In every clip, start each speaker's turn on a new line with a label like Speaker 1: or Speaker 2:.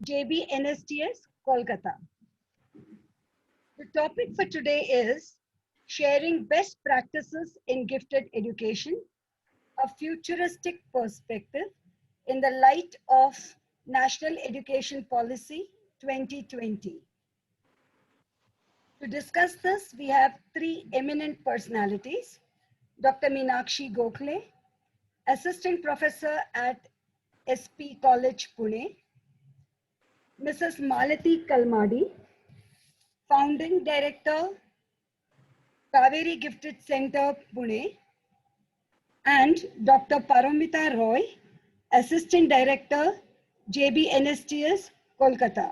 Speaker 1: JB NSTS, Kolkata. The topic for today is sharing best practices in gifted education, a futuristic perspective in the light of National Education Policy 2020. To discuss this, we have three eminent personalities: Dr. Meenakshi Gokhale, Assistant Professor at SP College, Pune; Mrs. Malati Kalmadi, Founding Director, Kaveri Gifted Center, Pune; and Dr. Paramita Roy, Assistant Director, JB NSTS, Kolkata.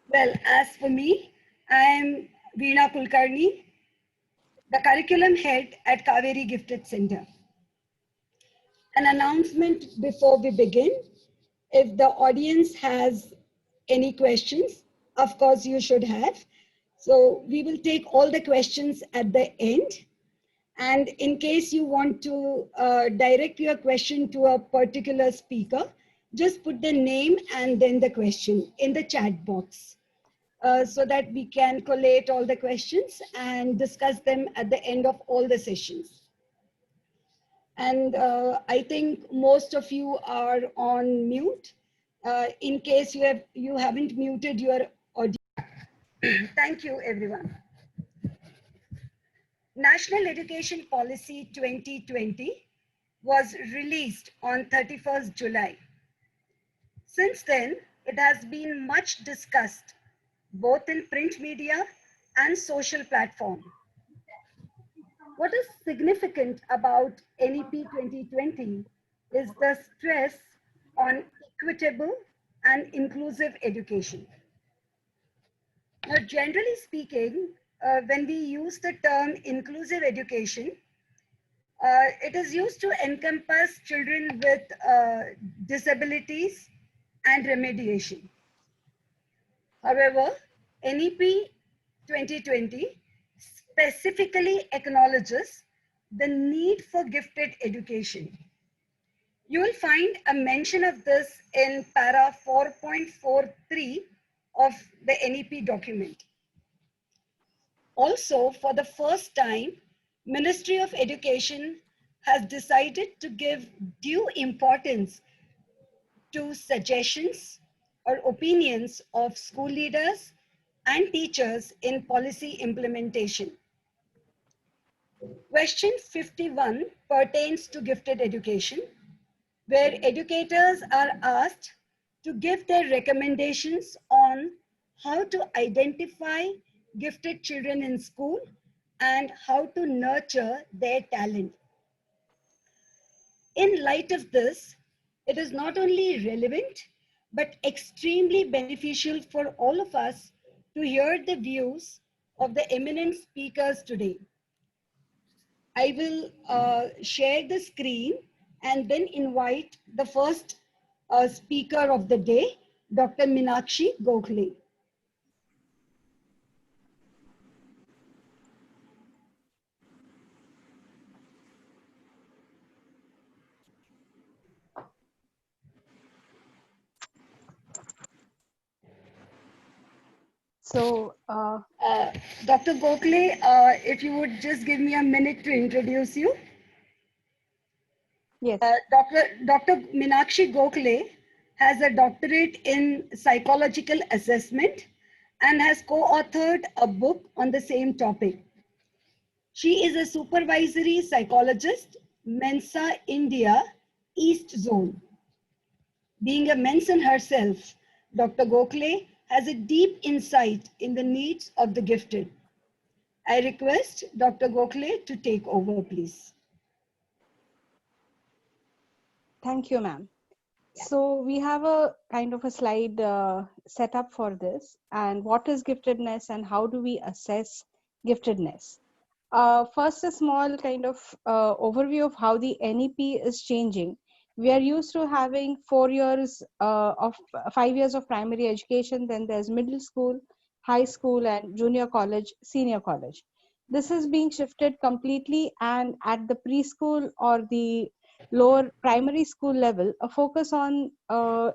Speaker 1: Well, as for me, I am Veena Kulkarni, the Curriculum Head at Kaveri Gifted Center. An announcement before we begin. If the audience has any questions, of course you should have. So we will take all the questions at the end. And in case you want to direct your question to a particular speaker, just put the name and then the question in the chat box so that we can collate all the questions and discuss them at the end of all the sessions. And I think most of you are on mute. In case you haven't muted your audio. Thank you, everyone. National Education Policy 2020 was released on 31st July. Since then, it has been much discussed, both in print media and social platform. What is significant about NEP 2020 is the stress on equitable and inclusive education. Now, generally speaking, when we use the term inclusive education, it is used to encompass children with disabilities and remediation. However, NEP 2020 specifically acknowledges the need for gifted education. You will find a mention of this in para 4.43 of the NEP document. Also, for the first time, Ministry of Education has decided to give due importance to suggestions or opinions of school leaders and teachers in policy implementation. Question 51 pertains to gifted education, where educators are asked to give their recommendations on how to identify gifted children in school and how to nurture their talent. In light of this, it is not only relevant, but extremely beneficial for all of us to hear the views of the eminent speakers today. I will share the screen and then invite the first speaker of the day, Dr. Meenakshi Gokhale.
Speaker 2: So,
Speaker 1: Dr. Gokhale, if you would just give me a minute to introduce you.
Speaker 2: yes.
Speaker 1: Dr. Meenakshi Gokhale has a doctorate in psychological assessment and has co-authored a book on the same topic. She is a supervisory psychologist, Mensa India East Zone. Being a Mensa herself, Dr. Gokhale has a deep insight in the needs of the gifted. I request Dr. Gokhale to take over, please.
Speaker 2: Thank you, ma'am. So we have a kind of a slide set up for this, and what is giftedness and how do we assess giftedness? First, a small kind of overview of how the NEP is changing. We are used to having 4 years of 5 years of primary education, then there's middle school, high school, and junior college, senior college. This is being shifted completely, and at the preschool or the lower primary school level, a focus on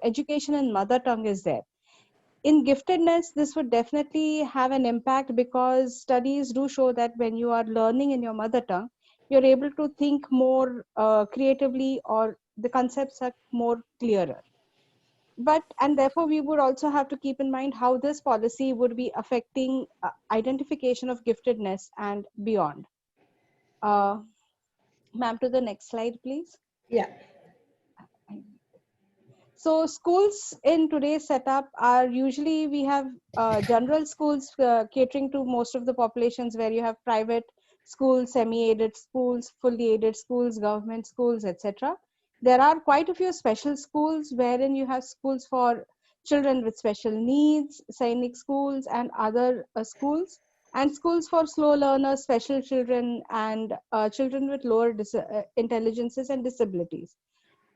Speaker 2: education in mother tongue is there. In giftedness, this would definitely have an impact, because studies do show that when you are learning in your mother tongue, you're able to think more creatively, or the concepts are more clearer. But, and therefore we would also have to keep in mind how this policy would be affecting identification of giftedness and beyond. uh, Ma'am, to the next slide, please.
Speaker 1: Yeah.
Speaker 2: So schools in today's setup are usually, we have general schools catering to most of the populations, where you have private schools, semi-aided schools, fully aided schools, government schools, etc. There are quite a few special schools wherein you have schools for children with special needs, Sainik schools and other schools, and schools for slow learners, special children, and children with lower intelligences and disabilities.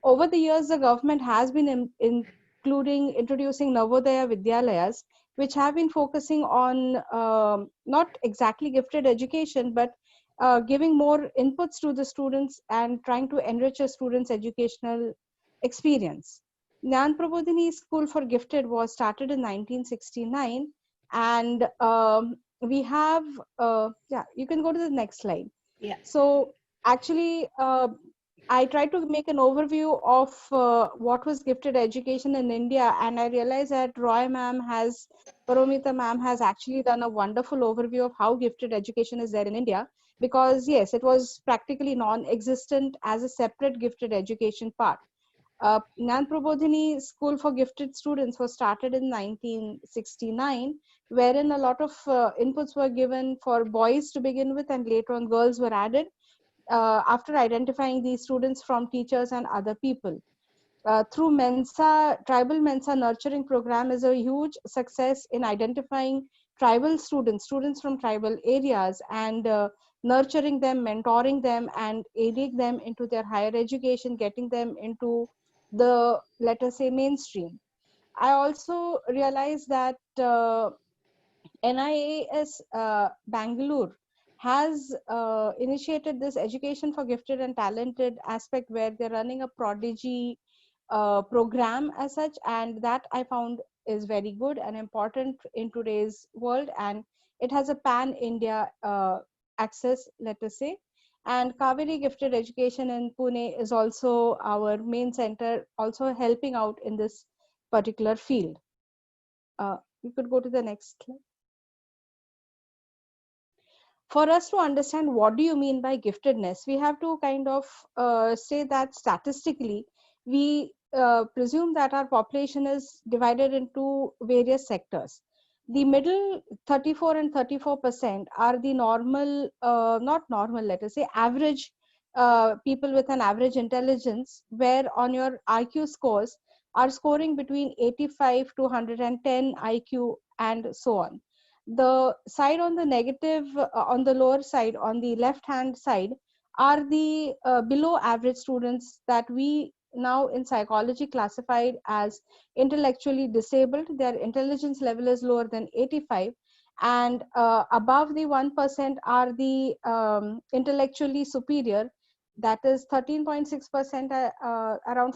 Speaker 2: Over the years, the government has been introducing Navodaya Vidyalayas, which have been focusing on not exactly gifted education, but giving more inputs to the students and trying to enrich a student's educational experience. Gnan Prabodhini School for Gifted was started in 1969, and we have, yeah, you can go to the next slide.
Speaker 1: Yeah.
Speaker 2: So actually, I tried to make an overview of what was gifted education in India, and I realized that Paromita ma'am has actually done a wonderful overview of how gifted education is there in India, because yes, it was practically non-existent as a separate gifted education part. Gnan Prabodhini School for Gifted Students was started in 1969, wherein a lot of inputs were given for boys to begin with, and later on girls were added after identifying these students from teachers and other people. Through Mensa, Tribal Mensa Nurturing Program is a huge success in identifying tribal students, students from tribal areas, and nurturing them, mentoring them, and aiding them into their higher education, getting them into the, let us say, mainstream. I also realized that NIAS Bangalore has initiated this education for gifted and talented aspect, where they're running a prodigy program as such, and that I found is very good and important in today's world, and it has a pan-India access, let us say. And Kaveri Gifted Education in Pune is also our main center, also helping out in this particular field. You could go to the next slide. For us to understand what do you mean by giftedness, we have to kind of say that statistically, we presume that our population is divided into various sectors. The middle 34 and 34% are the normal, not normal, let us say average people with an average intelligence, where on your IQ scores are scoring between 85 to 110 IQ and so on. The side on the negative, on the lower side, on the left hand side, are the below average students that we now in psychology classified as intellectually disabled. Their intelligence level is lower than 85, and above the 1% are the intellectually superior, that is 13.6%, around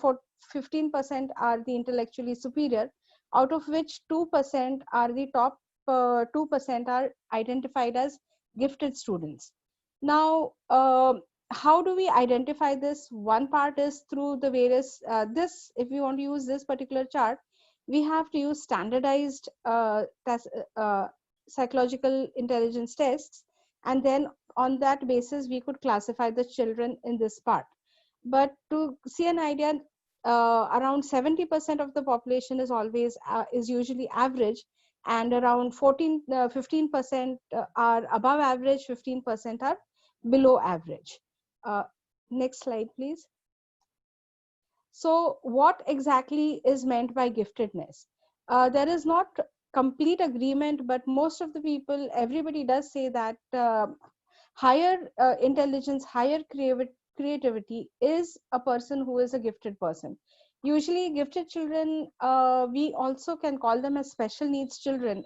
Speaker 2: 15% are the intellectually superior, out of which 2% are the top 2% are identified as gifted students. Now, how do we identify this? One part is through the various, if we want to use this particular chart, we have to use standardized psychological intelligence tests, and then on that basis, we could classify the children in this part. But to see an idea, around 70% of the population is always is usually average, and around 15% are above average, 15% are below average. uh, Next slide, please. So what exactly is meant by giftedness? There is not complete agreement, but most of the people, everybody does say that higher intelligence, higher creativity is a person who is a gifted person. Usually gifted children, we also can call them as special needs children,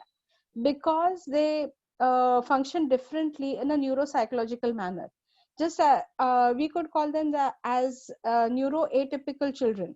Speaker 2: because they function differently in a neuropsychological manner. Just we could call them as neuroatypical children,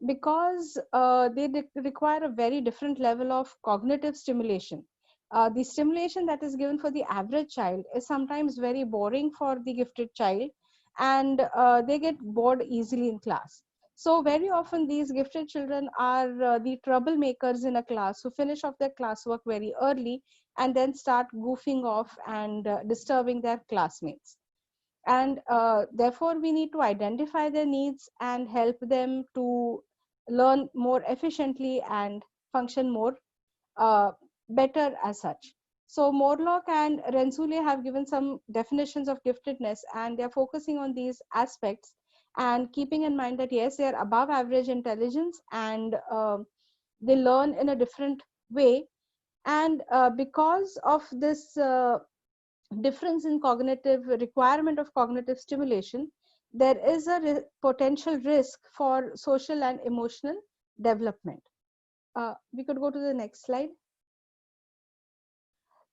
Speaker 2: because they require a very different level of cognitive stimulation. The stimulation that is given for the average child is sometimes very boring for the gifted child, and they get bored easily in class. So very often these gifted children are the troublemakers in a class, who finish off their classwork very early and then start goofing off and disturbing their classmates. And therefore we need to identify their needs and help them to learn more efficiently and function more uh, better as such. So Morlock and Renzulli have given some definitions of giftedness, and they're focusing on these aspects and keeping in mind that yes, they're above average intelligence, and they learn in a different way. And because of this difference in cognitive requirement of cognitive stimulation, there is a potential risk for social and emotional development. We could go to the next slide.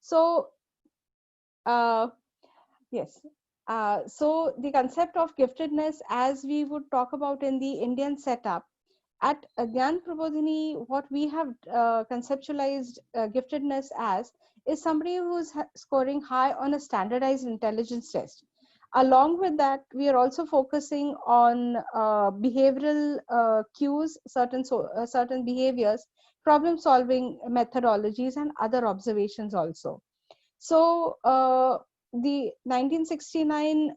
Speaker 2: So uh, yes, so the concept of giftedness, as we would talk about in the Indian setup, at Gyan Prabodhini, what we have conceptualized giftedness as is somebody who's scoring high on a standardized intelligence test. Along with that, we are also focusing on behavioral cues, certain behaviors, problem solving methodologies, and other observations also. So the 1969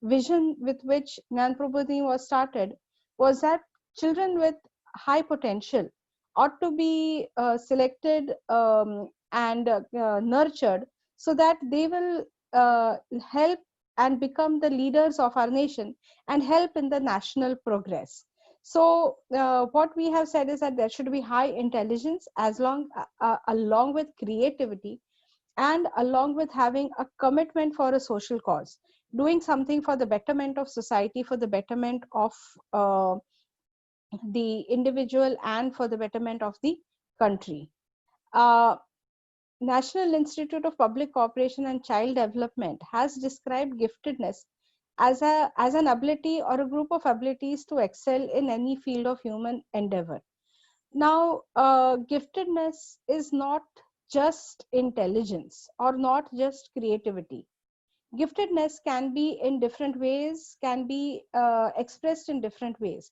Speaker 2: vision with which Gyan Prabodhini was started was that children with high potential ought to be selected and nurtured, so that they will help and become the leaders of our nation and help in the national progress. So what we have said is that there should be high intelligence along with creativity, and along with having a commitment for a social cause, doing something for the betterment of society, for the betterment of uh, the individual, and for the betterment of the country. uh, National Institute of Public Cooperation and Child Development has described giftedness as an ability or a group of abilities to excel in any field of human endeavor. Now, giftedness is not just intelligence or not just creativity. Giftedness can be in different ways, can be expressed in different ways.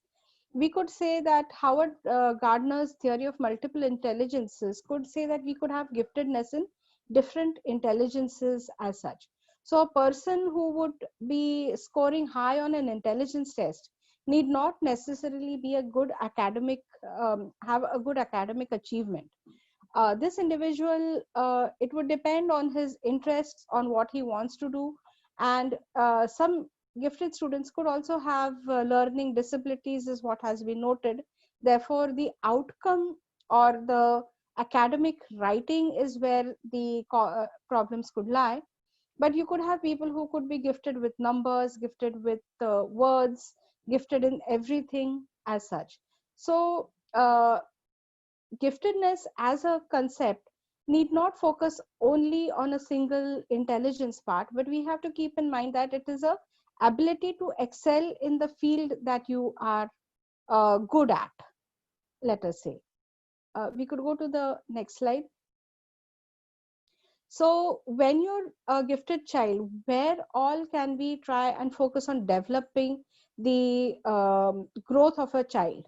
Speaker 2: We could say that Howard Gardner's theory of multiple intelligences could say that we could have giftedness in different intelligences as such. So, a person who would be scoring high on an intelligence test need not necessarily be a good academic, have a good academic achievement. This individual, it would depend on his interests, on what he wants to do. And some gifted students could also have learning disabilities, is what has been noted. Therefore, the outcome or the academic writing is where the problems could lie. But you could have people who could be gifted with numbers, gifted with words, gifted in everything as such. So giftedness as a concept need not focus only on a single intelligence part, but we have to keep in mind that it is a ability to excel in the field that you are good at, let us say. We could go to the next slide. So when you're a gifted child, where all can we try and focus on developing the growth of a child?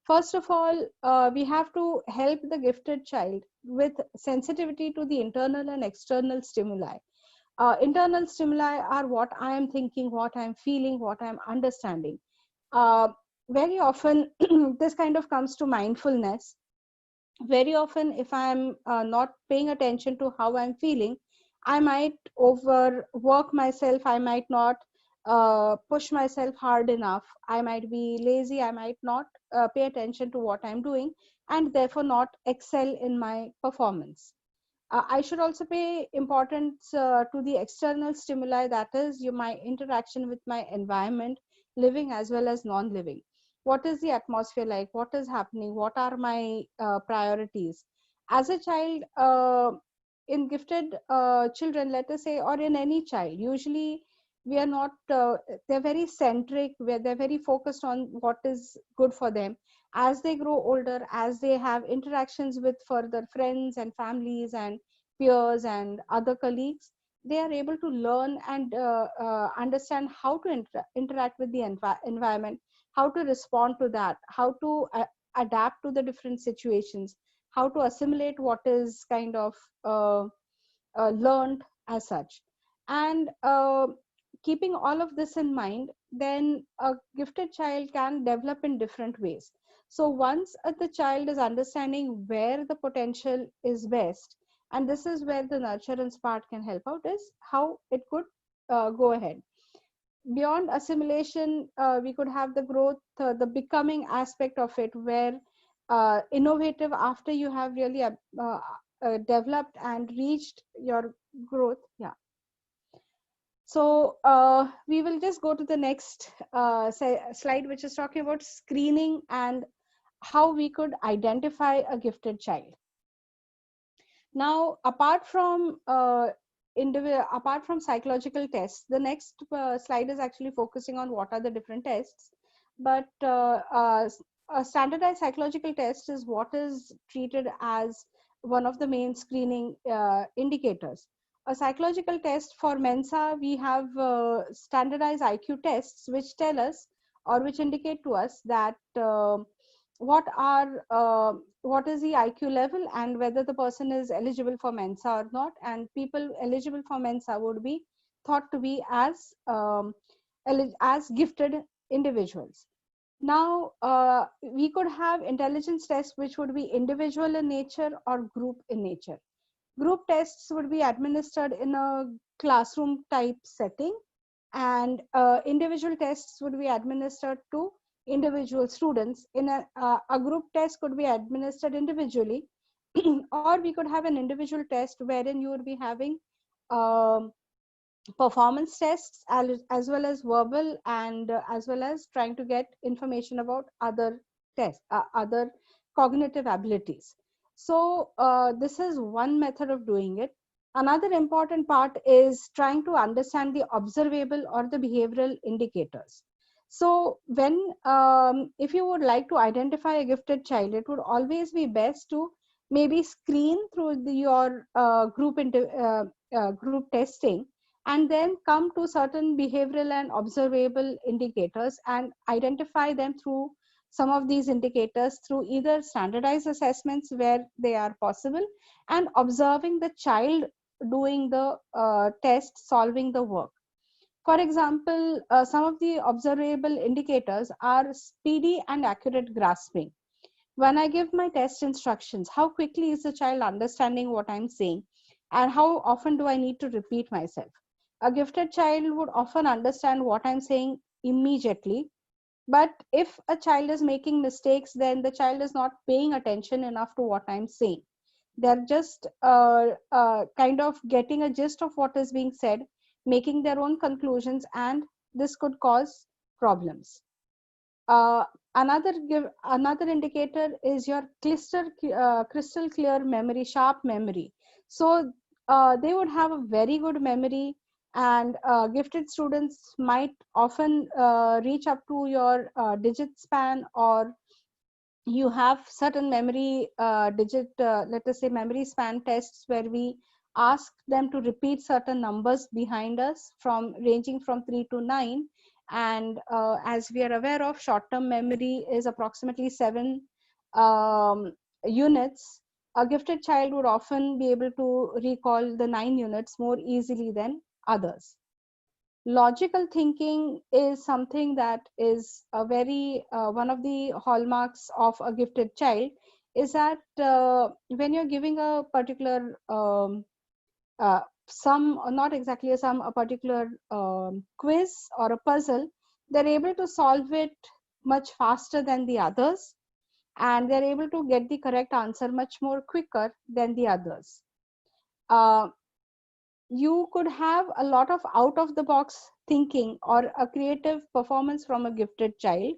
Speaker 2: First of all, we have to help the gifted child with sensitivity to the internal and external stimuli. Internal stimuli are what I am thinking, what I am feeling, what I am understanding. Uh, Very often, this kind of comes to mindfulness. Very often, if I'm not paying attention to how I'm feeling, I might overwork myself. I might not push myself hard enough. I might be lazy. I might not pay attention to what I'm doing, and therefore not excel in my performance. I should also pay importance to the external stimuli, that is, my interaction with my environment, living as well as non-living. What is the atmosphere like? What is happening? What are my priorities? As a child, in gifted children, let us say, or in any child, usually we are not, they're very centric, where they're very focused on what is good for them. As they grow older, as they have interactions with further friends and families and peers and other colleagues, they are able to learn and understand how to interact with the environment, how to respond to that, how to adapt to the different situations, how to assimilate what is kind of learned as such. And keeping all of this in mind, then a gifted child can develop in different ways. So once the child is understanding where the potential is best, and this is where the nurturance part can help out, is how it could go ahead. Beyond assimilation, we could have the growth, the becoming aspect of it, where innovative after you have really developed and reached your growth. Yeah. So we will just go to the next slide, which is talking about screening and how we could identify a gifted child. Now, apart from psychological tests, the next slide is actually focusing on what are the different tests. But a standardized psychological test is what is treated as one of the main screening indicators. A psychological test for Mensa, we have standardized IQ tests which tell us, or which indicate to us, that what is the IQ level and whether the person is eligible for Mensa or not. And people eligible for Mensa would be thought to be as gifted individuals. Now, we could have intelligence tests which would be individual in nature or group in nature. Group tests would be administered in a classroom type setting, and individual tests would be administered to individual students. In a group test could be administered individually, or we could have an individual test wherein you would be having um, performance tests, as well as verbal, and as well as trying to get information about other tests, other cognitive abilities. So this is one method of doing it. Another important part is trying to understand the observable or the behavioral indicators. So when if you would like to identify a gifted child, it would always be best to maybe screen through your group testing, and then come to certain behavioral and observable indicators and identify them through some of these indicators through either standardized assessments where they are possible, and observing the child doing the test, solving the work. For example, some of the observable indicators are speedy and accurate grasping. When I give my test instructions, how quickly is the child understanding what I'm saying, and how often do I need to repeat myself? A gifted child would often understand what I'm saying immediately. But if a child is making mistakes, then the child is not paying attention enough to what I'm saying. They're just kind of getting a gist of what is being said, making their own conclusions, and this could cause problems. Uh, another indicator is your crystal clear memory, sharp memory. So they would have a very good memory, and gifted students might often reach up to your digit span, or you have certain memory let us say memory span tests, where we ask them to repeat certain numbers behind us, from ranging from 3 to 9. And as we are aware of, short term memory is approximately 7 um, units. A gifted child would often be able to recall the 9 units more easily than others. Logical thinking is something that is a very one of the hallmarks of a gifted child, is that when you're giving a particular sum, or not exactly a sum, a particular quiz or a puzzle, they're able to solve it much faster than the others, and they're able to get the correct answer much more quicker than the others. You could have a lot of out of the box thinking or a creative performance from a gifted child,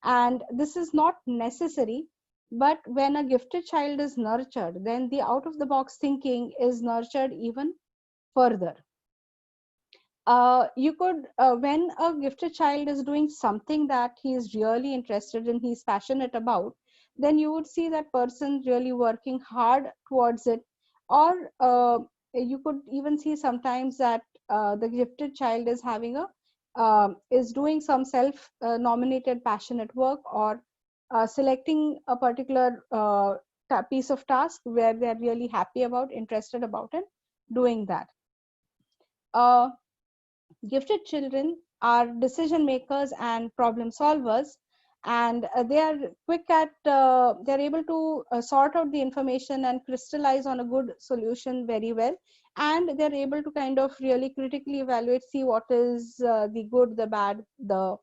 Speaker 2: and this is not necessary. But when a gifted child is nurtured, then the out of the box thinking is nurtured even further. You could, when a gifted child is doing something that he is really interested in, he's passionate about, then you would see that person really working hard towards it. Or you could even see sometimes that the gifted child is having a is doing some self nominated passionate work, or selecting a particular piece of task where they're really happy about, interested about it, doing that. uh, Gifted children are decision makers and problem solvers, and they are quick at they're able to sort out the information and crystallize on a good solution very well, and they're able to kind of really critically evaluate, see what is the good, the bad, the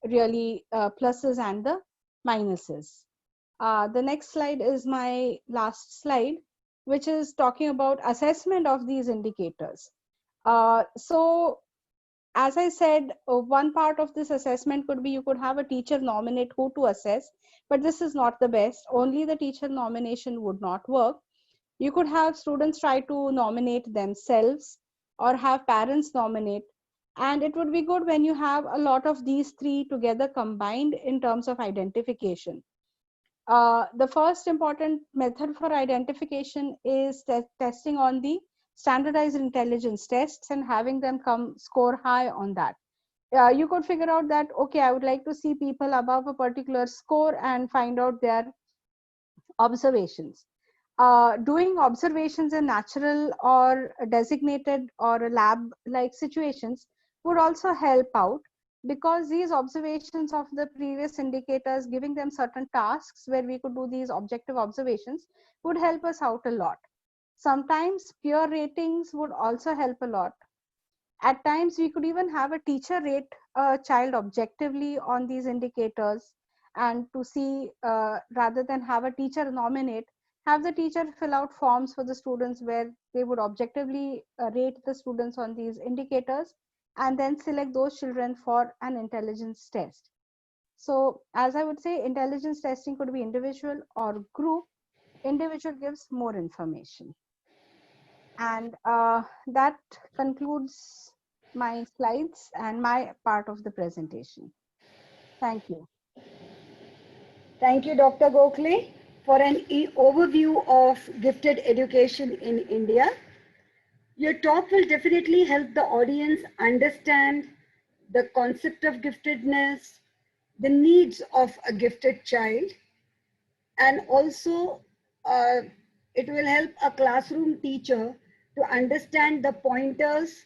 Speaker 2: really pluses and the minuses. The next slide is my last slide, which is talking about assessment of these indicators. So as I said, one part of this assessment could be you could have a teacher nominate who to assess, but this is not the best. Only the teacher nomination would not work. You could have students try to nominate themselves, or have parents nominate. And it would be good when you have a lot of these three together combined in terms of identification. The first important method for identification is testing on the standardized intelligence tests and having them come score high on that. You could figure out that, okay, I would like to see people above a particular score and find out their observations. Doing observations in natural or designated or lab like situations would also help out, because these observations of the previous indicators, giving them certain tasks where we could do these objective observations, would help us out a lot. Sometimes peer ratings would also help a lot. At times, we could even have a teacher rate a child objectively on these indicators, and to see, rather than have a teacher nominate, have the teacher fill out forms for the students where they would objectively rate the students on these indicators, and then select those children for an intelligence test. So, as I would say, intelligence testing could be individual or group. Individual gives more information. And that concludes my slides and my part of the presentation. Thank you.
Speaker 1: Thank you, Dr. Gokhale, for an overview of gifted education in India. Your talk will definitely help the audience understand the concept of giftedness, the needs of a gifted child, and also uh, it will help a classroom teacher to understand the pointers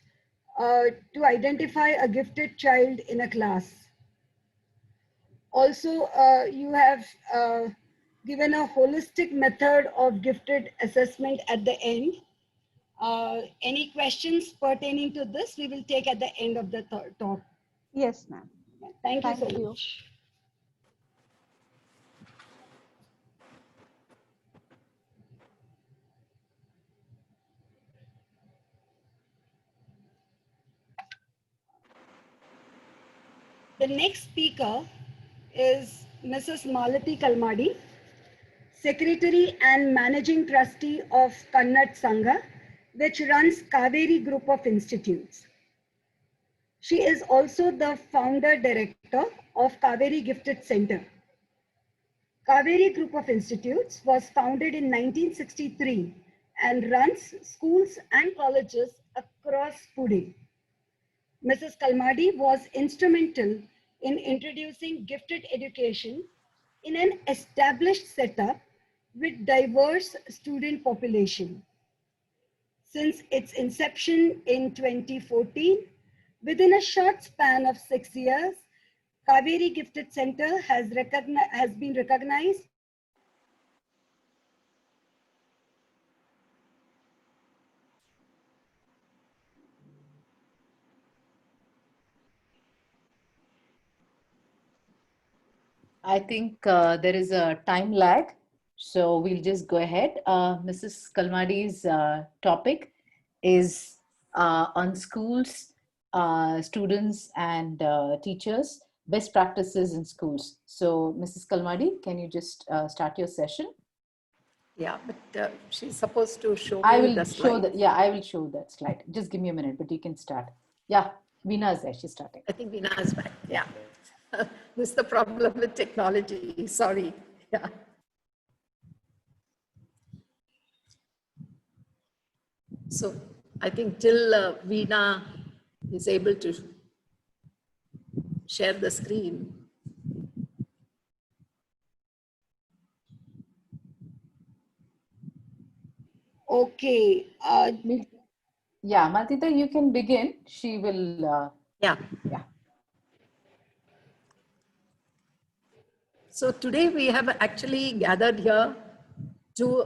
Speaker 1: to identify a gifted child in a class. Also, you have given a holistic method of gifted assessment at the end. Any questions pertaining to this, we will take at the end of the talk.
Speaker 2: Yes, ma'am.
Speaker 1: Thank you so
Speaker 2: Thank you.
Speaker 1: much. The next speaker is Mrs. Malati Kalmadi, Secretary and Managing Trustee of Kannad Sangha, which runs Kaveri Group of Institutes. She is also the founder director of Kaveri Gifted Center. Kaveri Group of Institutes was founded in 1963 and runs schools and colleges across Pune. Mrs. Kalmadi was instrumental in introducing gifted education in an established setup with diverse student population. Since its inception in 2014, within a short span of 6 years, Kaveri Gifted Center has been recognized
Speaker 3: I think there is a time lag, so we'll just go ahead. Mrs. Kalmadi's topic is on schools, students, and teachers, best practices in schools. So, Mrs. Kalmadi, can you just start your session?
Speaker 4: Yeah, but she's supposed to show
Speaker 3: I
Speaker 4: me
Speaker 3: will
Speaker 4: the
Speaker 3: show
Speaker 4: slide.
Speaker 3: that. Yeah, I will show that slide. Just give me a minute, but you can start. Yeah, Veena is there. She's starting.
Speaker 4: I think Veena is back. Yeah. This is the problem with technology. Sorry. Yeah. So I think till Veena is able to share the screen.
Speaker 1: Okay.
Speaker 3: Yeah, Maltita, you can begin. She will.
Speaker 4: Yeah.
Speaker 3: Yeah.
Speaker 4: So today we have actually gathered here to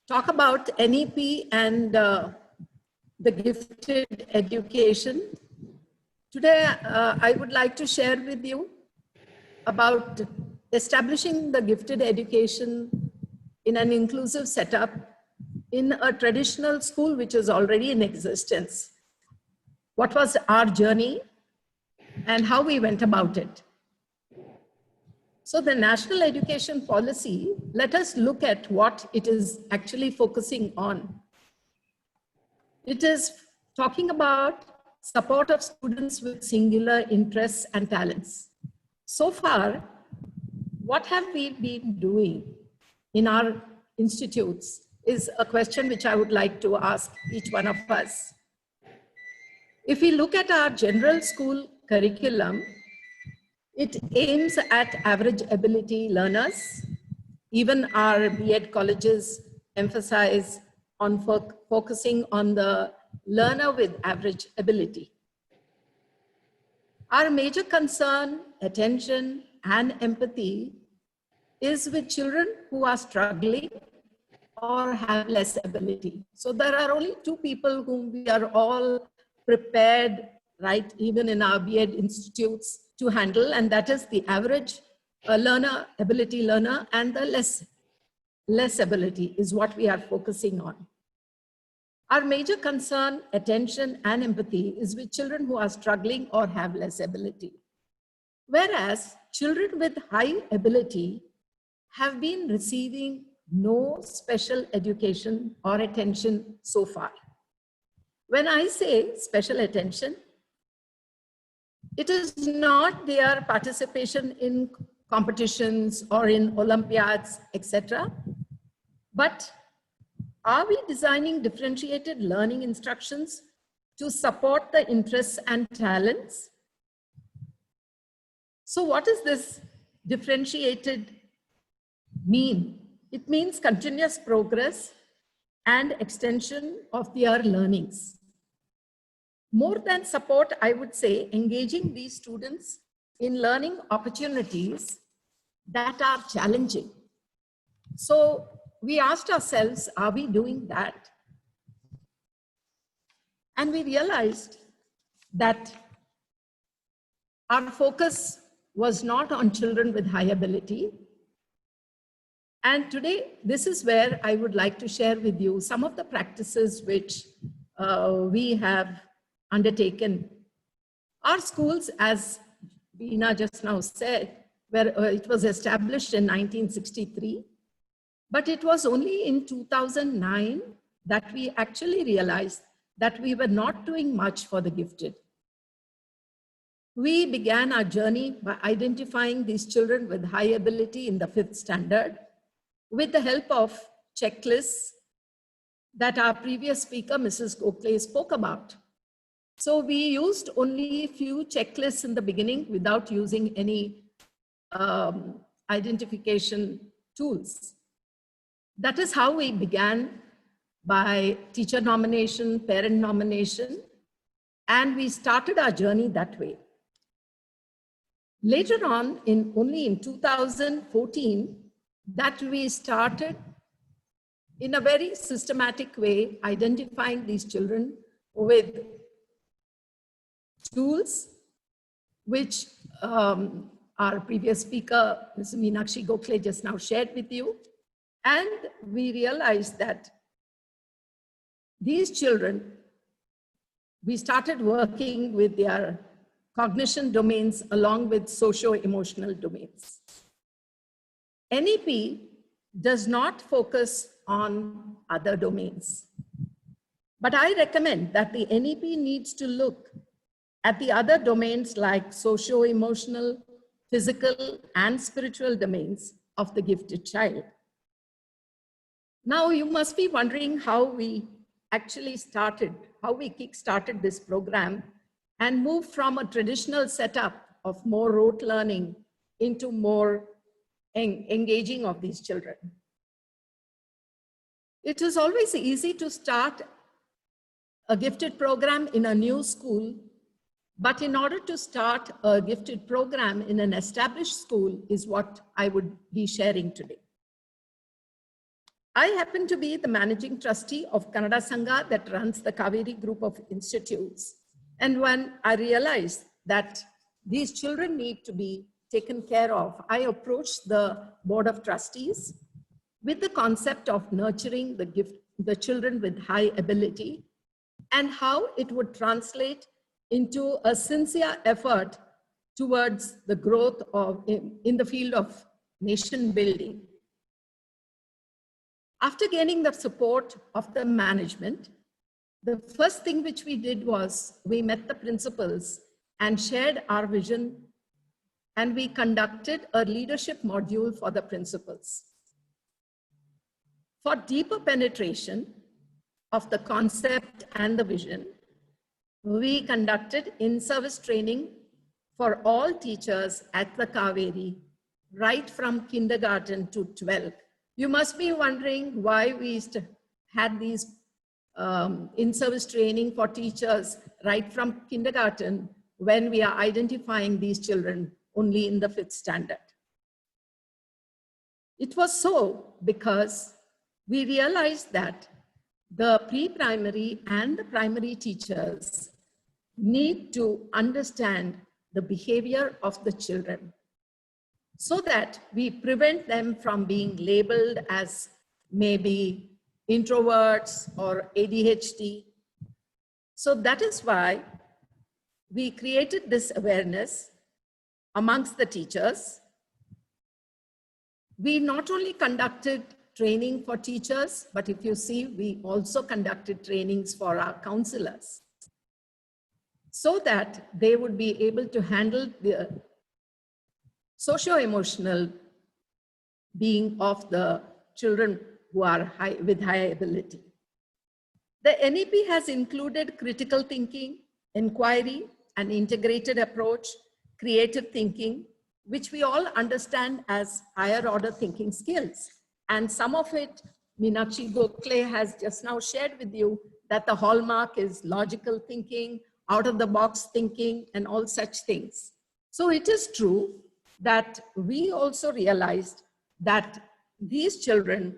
Speaker 4: talk about NEP and the gifted education. Today, I would like to share with you about establishing the gifted education in an inclusive setup in a traditional school which is already in existence. What was our journey and how we went about it. So the National Education Policy, let us look at what it is actually focusing on. It is talking about support of students with singular interests and talents. So far, what have we been doing in our institutes is a question which I would like to ask each one of us. If we look at our general school curriculum, it aims at average ability learners. Even our B.Ed colleges emphasize on focusing on the learner with average ability. Our major concern, attention, and empathy is with children who are struggling or have less ability. So there are only two people whom we are all prepared, right, even in our B.Ed institutes to handle, and that is the average learner, ability learner, and the less ability is what we are focusing on. Our major concern, attention, and empathy is with children who are struggling or have less ability. Whereas children with high ability have been receiving no special education or attention so far. When I say special attention, it is not their participation in competitions or in Olympiads, etc. But are we designing differentiated learning instructions to support the interests and talents? So what does this differentiated mean? It means continuous progress and extension of their learnings. More than support, I would say, engaging these students in learning opportunities that are challenging. So we asked ourselves, are we doing that? And we realized that our focus was not on children with high ability. And today, this is where I would like to share with you some of the practices which we have undertaken. Our schools, as Veena just now said, where it was established in 1963, but it was only in 2009 that we actually realized that we were not doing much for the gifted. We began our journey by identifying these children with high ability in the 5th standard with the help of checklists that our previous speaker, Mrs. Gokhale, spoke about. So we used only a few checklists in the beginning without using any identification tools. That is how we began, by teacher nomination, parent nomination, and we started our journey that way. Later on, only in 2014, that we started in a very systematic way, identifying these children with tools, which our previous speaker, Ms. Meenakshi Gokhale, just now shared with you. And we realized that these children, we started working with their cognition domains along with socio-emotional domains. NEP does not focus on other domains. But I recommend that the NEP needs to look at the other domains like socio-emotional, physical, and spiritual domains of the gifted child. Now you must be wondering how we actually started, how we kick-started this program and moved from a traditional setup of more rote learning into more engaging of these children. It is always easy to start a gifted program in a new school, but in order to start a gifted program in an established school is what I would be sharing today. I happen to be the managing trustee of Kannada Sangha that runs the Kaveri group of institutes. And when I realized that these children need to be taken care of, I approached the board of trustees with the concept of nurturing the children with high ability and how it would translate into a sincere effort towards the growth of in the field of nation building. After gaining the support of the management, the first thing which we did was we met the principals and shared our vision, and we conducted a leadership module for the principals. For deeper penetration of the concept and the vision, we conducted in-service training for all teachers at the Kaveri, right from kindergarten to 12th. You must be wondering why we had these in-service training for teachers right from kindergarten when we are identifying these children only in the 5th standard. It was so because we realized that the pre-primary and the primary teachers need to understand the behavior of the children so that we prevent them from being labeled as maybe introverts or ADHD. So that is why we created this awareness amongst the teachers. We not only conducted training for teachers, but if you see, we also conducted trainings for our counselors so that they would be able to handle the socio-emotional being of the children who are with high ability. The NEP has included critical thinking, inquiry, an integrated approach, creative thinking, which we all understand as higher order thinking skills. And some of it, Meenakshi Gokhale has just now shared with you that the hallmark is logical thinking, out of the box thinking, and all such things. So it is true that we also realized that these children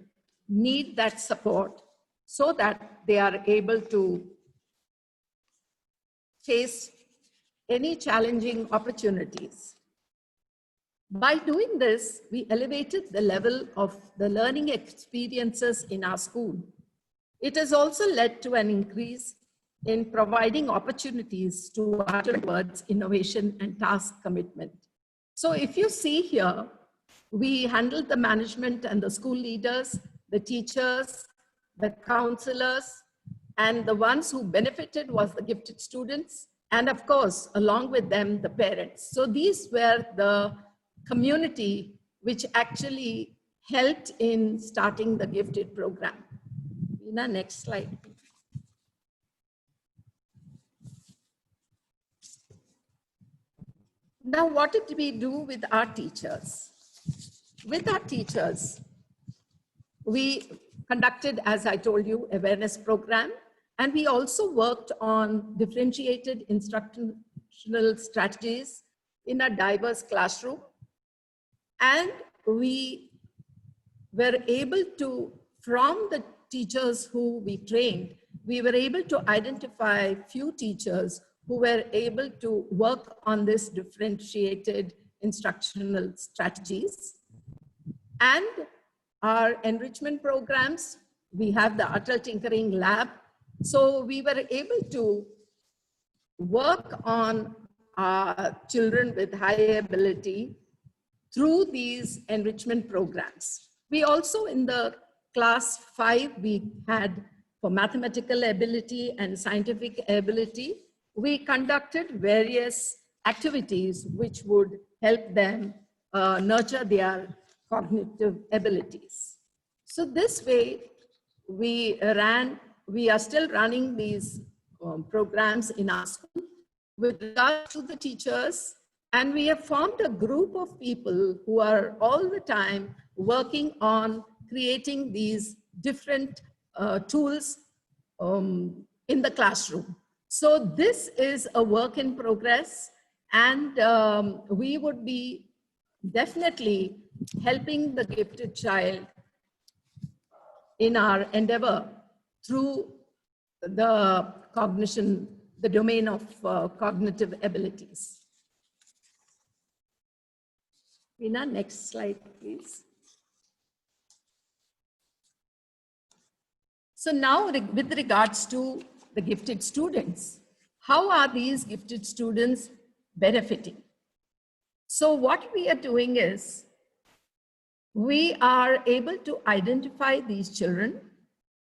Speaker 4: need that support so that they are able to face any challenging opportunities. By doing this, we elevated the level of the learning experiences in our school. It has also led to an increase in providing opportunities to towards innovation and task commitment. So if you see here, we handled the management and the school leaders, the teachers, the counselors, and the ones who benefited was the gifted students, and of course, along with them, the parents. So these were the community which actually helped in starting the gifted program. Veena, next slide. Now, what did we do with our teachers? With our teachers, we conducted, as I told you, awareness program, and we also worked on differentiated instructional strategies in a diverse classroom. And we were able to, from the teachers who we trained, we were able to identify few teachers who were able to work on this differentiated instructional strategies. And our enrichment programs, we have the Atal Tinkering Lab. So we were able to work on our children with high ability through these enrichment programs. We also, in the class 5, we had for mathematical ability and scientific ability, we conducted various activities which would help them nurture their cognitive abilities. So this way, we are still running these programs in our school with regard to the teachers, and we have formed a group of people who are all the time working on creating these different tools in the classroom. So this is a work in progress, and we would be definitely helping the gifted child in our endeavor through the cognition, the domain of cognitive abilities. Veena, next slide, please. So now with regards to the gifted students, how are these gifted students benefiting? So what we are doing is, we are able to identify these children,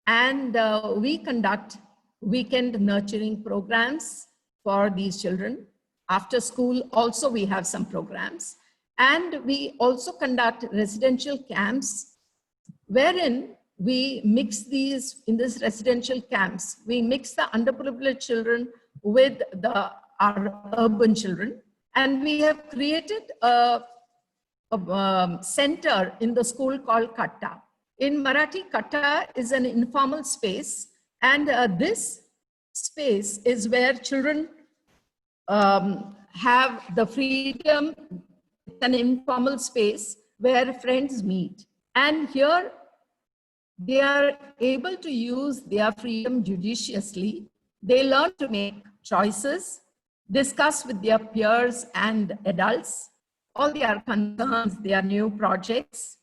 Speaker 4: and we conduct weekend nurturing programs for these children. After school also we have some programs, and we also conduct residential camps wherein we mix these, in this residential camps, we mix the underprivileged children with our urban children, and we have created a center in the school called Katta. In Marathi, Katta is an informal space, and this space is where children have the freedom, an informal space where friends meet. And here they are able to use their freedom judiciously. They learn to make choices, discuss with their peers and adults all their concerns, their new projects.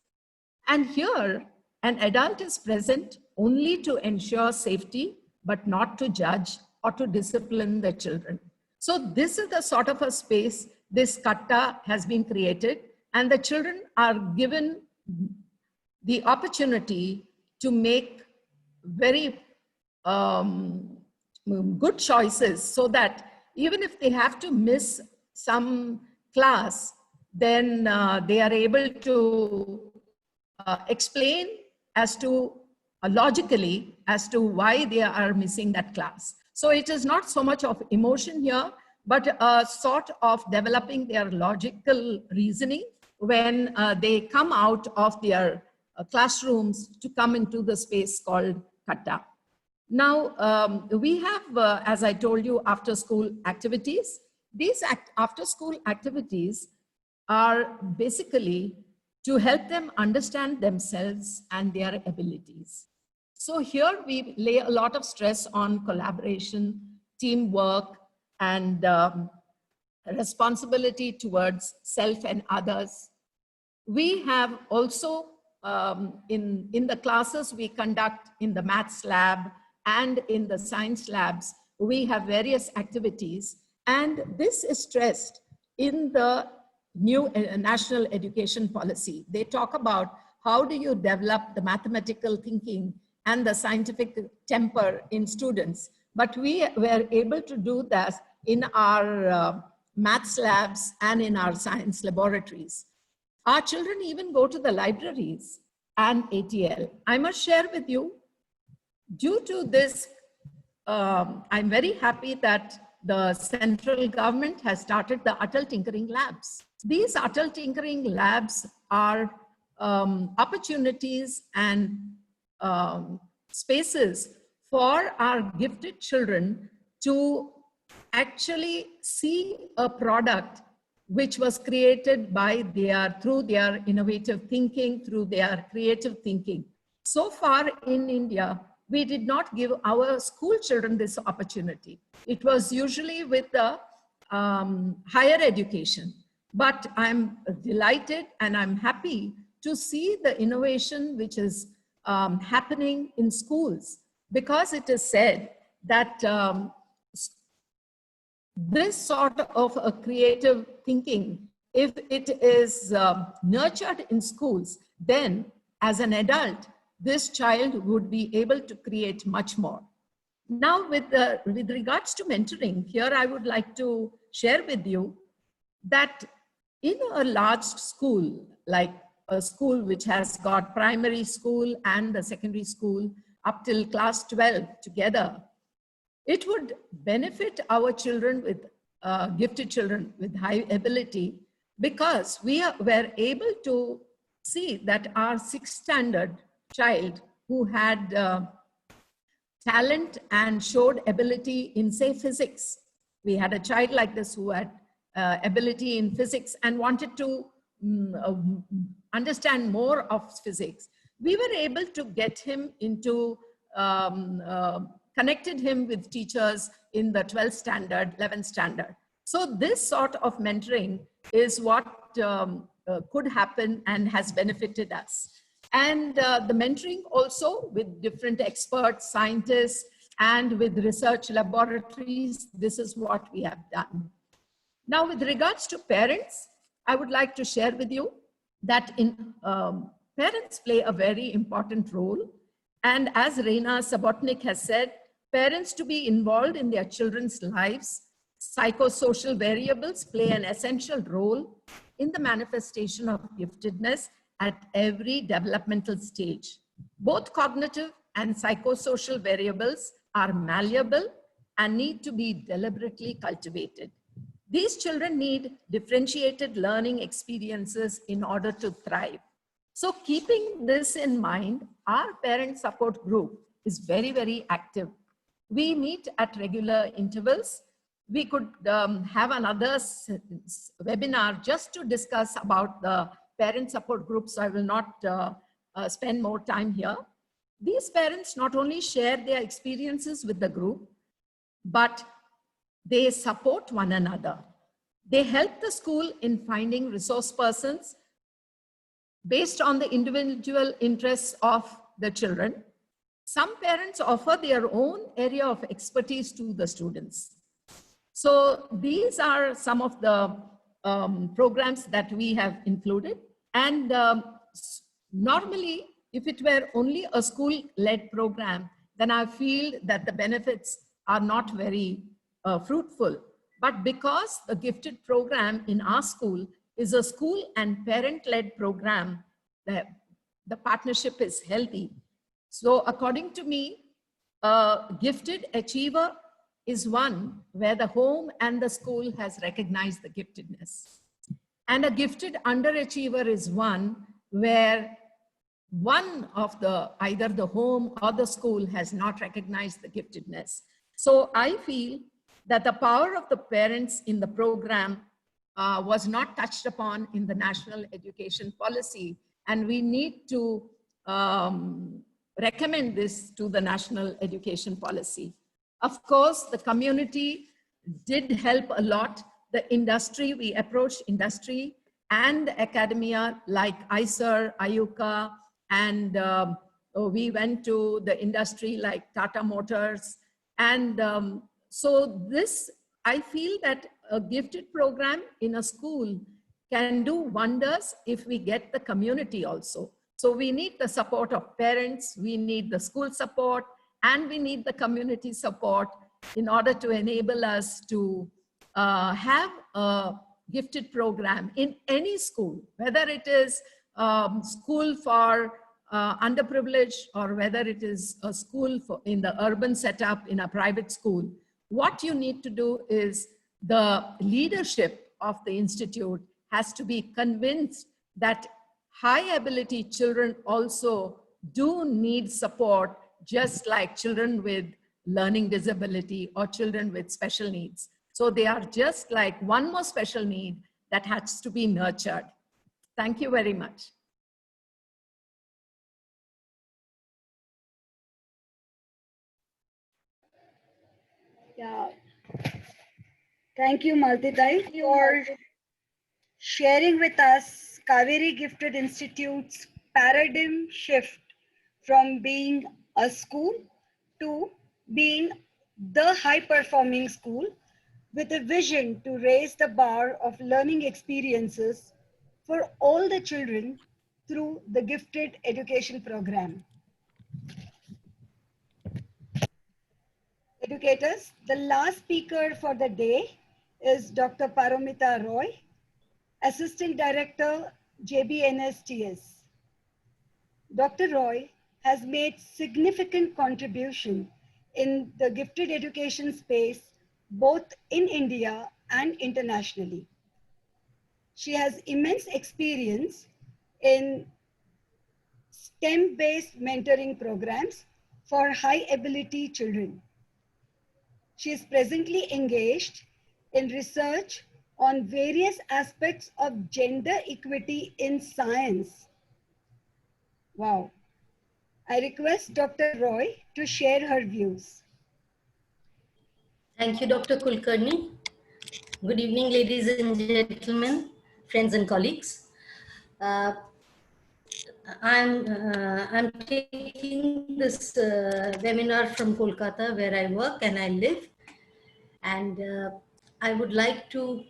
Speaker 4: And here, an adult is present only to ensure safety, but not to judge or to discipline the children. So this is the sort of a space this Katta has been created, and the children are given the opportunity to make very good choices, so that even if they have to miss some class, then they are able to explain as to logically as to why they are missing that class. So it is not so much of emotion here, but a sort of developing their logical reasoning when they come out of their classrooms to come into the space called Katta. Now, we have, as I told you, after school activities. These after school activities are basically to help them understand themselves and their abilities. So here we lay a lot of stress on collaboration, teamwork, and responsibility towards self and others. We have also, in the classes we conduct in the maths lab and in the science labs, we have various activities, and this is stressed in the new national education policy. They talk about how do you develop the mathematical thinking and the scientific temper in students. But we were able to do that in our maths labs and in our science laboratories. Our children even go to the libraries and ATL. I must share with you, due to this, I'm very happy that the central government has started the Atal Tinkering Labs. These Atal Tinkering Labs are opportunities and spaces for our gifted children to actually see a product which was created by through their innovative thinking, through their creative thinking. So far in India, we did not give our school children this opportunity. It was usually with the higher education. But I'm delighted and I'm happy to see the innovation which is happening in schools, because it is said that this sort of a creative thinking, if it is nurtured in schools, then as an adult, this child would be able to create much more. Now, with regards to mentoring, here I would like to share with you that in a large school, like a school which has got primary school and the secondary school up till class 12 together, it would benefit our children with gifted children with high ability, because were able to see that our sixth standard child who had talent and showed ability in, say, physics. We had a child like this who had ability in physics and wanted to understand more of physics. We were able to get him into, connected him with teachers in the 12th standard, 11th standard. So this sort of mentoring is what could happen and has benefited us. And the mentoring also with different experts, scientists, and with research laboratories, this is what we have done. Now, with regards to parents, I would like to share with you that parents play a very important role. And as Reina Subotnick has said, parents to be involved in their children's lives, psychosocial variables play an essential role in the manifestation of giftedness at every developmental stage. Both cognitive and psychosocial variables are malleable and need to be deliberately cultivated. These children need differentiated learning experiences in order to thrive. So keeping this in mind, our parent support group is very, very active. We meet at regular intervals. We could have another webinar just to discuss about the parent support group, so I will not spend more time here. These parents not only share their experiences with the group, but they support one another. They help the school in finding resource persons based on the individual interests of the children. Some parents offer their own area of expertise to the students. So these are some of the programs that we have included. And normally, if it were only a school-led program, then I feel that the benefits are not very fruitful. But because the gifted program in our school is a school and parent-led program, the partnership is healthy. So according to me, a gifted achiever is one where the home and the school has recognized the giftedness. And a gifted underachiever is one where one of the, either the home or the school has not recognized the giftedness. So I feel that the power of the parents in the program was not touched upon in the national education policy. And we need to recommend this to the national education policy. Of course, the community did help a lot. The industry, we approached industry and academia like ISER, IUCA, and we went to the industry like Tata Motors. And so this, I feel that a gifted program in a school can do wonders if we get the community also. So we need the support of parents, we need the school support, and we need the community support in order to enable us to have a gifted program in any school, whether it is school for underprivileged or whether it is a school for in the urban setup in a private school. What you need to do is the leadership of the institute has to be convinced that high ability children also do need support, just like children with learning disability or children with special needs. So they are just like one more special need that has to be nurtured. Thank you very much.
Speaker 1: Yeah. Thank you, Maltitai, for sharing with us Kaveri Gifted Institute's paradigm shift from being a school to being the high-performing school with a vision to raise the bar of learning experiences for all the children through the Gifted Education Program. Educators, the last speaker for the day is Dr. Paramita Roy, Assistant Director, JBNSTS. Dr. Roy has made significant contribution in the gifted education space, both in India and internationally. She has immense experience in STEM-based mentoring programs for high ability children. She is presently engaged in research on various aspects of gender equity in science. Wow. I request Dr. Roy to share her views.
Speaker 5: Thank you, Dr. Kulkarni. Good evening, ladies and gentlemen, friends and colleagues. Uh, I'm taking this webinar from Kolkata, where I work and I live, and I would like to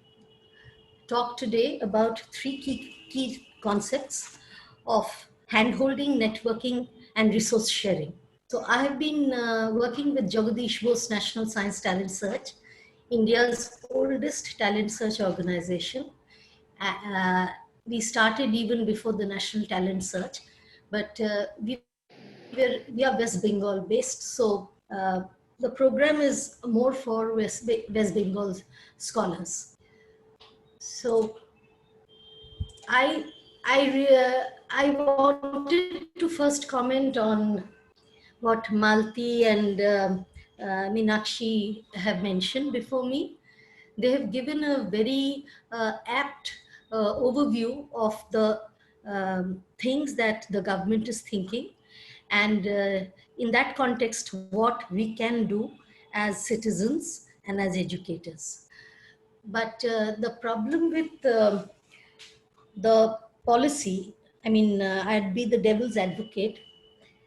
Speaker 5: talk today about three key concepts of handholding, networking, and resource sharing. So I have been working with Jagadish Bose National Science Talent Search, India's oldest talent search organization. We started even before the National Talent Search, but we are West Bengal based. So the program is more for West Bengal scholars. So I wanted to first comment on what Malti and Meenakshi have mentioned before me. They have given a very apt overview of the things that the government is thinking, and in that context, what we can do as citizens and as educators. But the problem with the policy, I mean, I'd be the devil's advocate.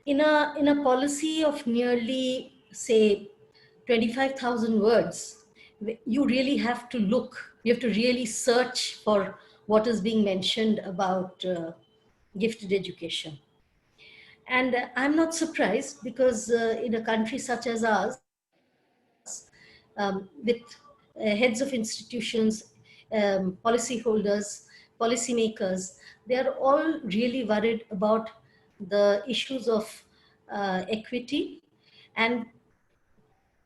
Speaker 5: In a policy of nearly, say, 25,000 words, you really have to look, you have to really search for what is being mentioned about gifted education. And I'm not surprised, because in a country such as ours, with heads of institutions, policyholders, policymakers, they are all really worried about the issues of equity. And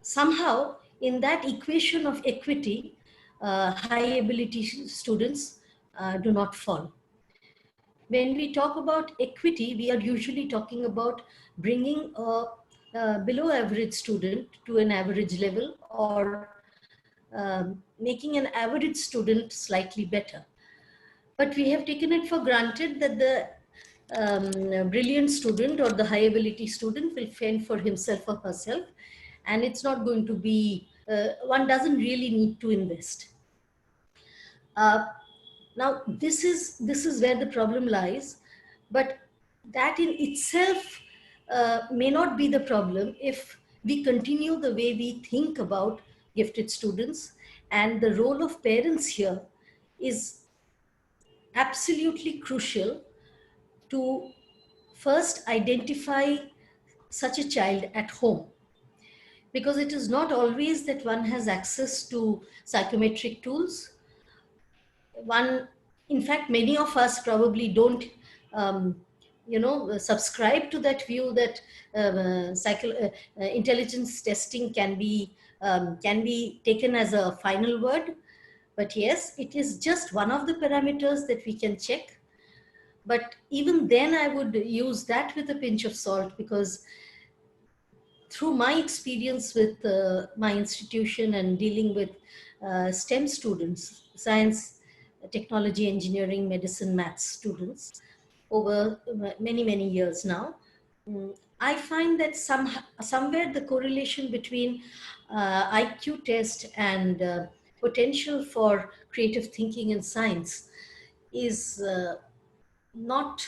Speaker 5: somehow, in that equation of equity, high ability students do not fall. When we talk about equity, we are usually talking about bringing a below average student to an average level, or making an average student slightly better. But we have taken it for granted that the brilliant student or the high ability student will fend for himself or herself, and it's not going to be, one doesn't really need to invest. Now, this is where the problem lies, but that in itself may not be the problem if we continue the way we think about gifted students. And the role of parents here is absolutely crucial to first identify such a child at home, because it is not always that one has access to psychometric tools. In fact, many of us probably don't, subscribe to that view that intelligence testing can be taken as a final word. But yes, it is just one of the parameters that we can check. But even then, I would use that with a pinch of salt, because through my experience with my institution and dealing with STEM students, science, technology, engineering, medicine, maths students, over many, many years now, I find that somewhere the correlation between IQ test and potential for creative thinking in science is not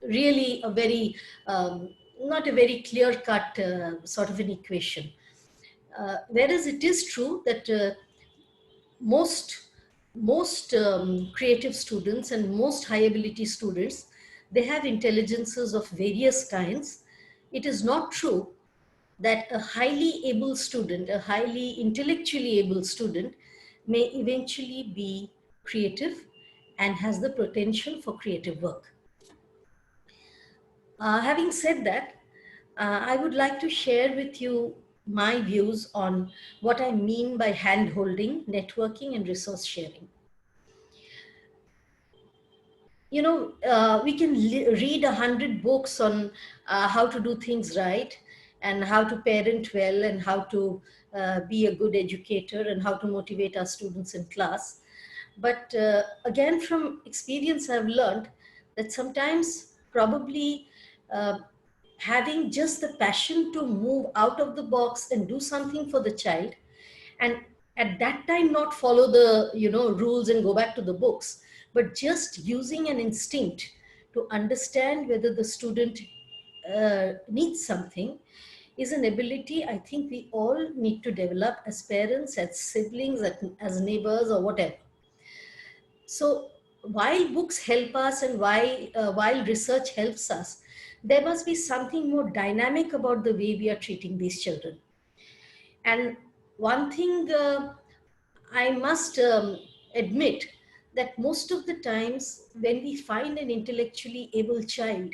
Speaker 5: really a very, not a very clear-cut sort of an equation. Whereas it is true that most creative students and most high ability students, they have intelligences of various kinds. It is not true that a highly able student, a highly intellectually able student, may eventually be creative and has the potential for creative work. Having said that, I would like to share with you my views on what I mean by hand-holding, networking, and resource sharing. You know, we can read 100 books on how to do things right and how to parent well and how to be a good educator and how to motivate our students in class. But again, from experience, I've learned that sometimes probably having just the passion to move out of the box and do something for the child, and at that time not follow the rules and go back to the books, but just using an instinct to understand whether the student needs something, is an ability I think we all need to develop as parents, as siblings, as neighbors, or whatever. So while books help us and while research helps us, there must be something more dynamic about the way we are treating these children. And one thing I must admit, that most of the times when we find an intellectually able child,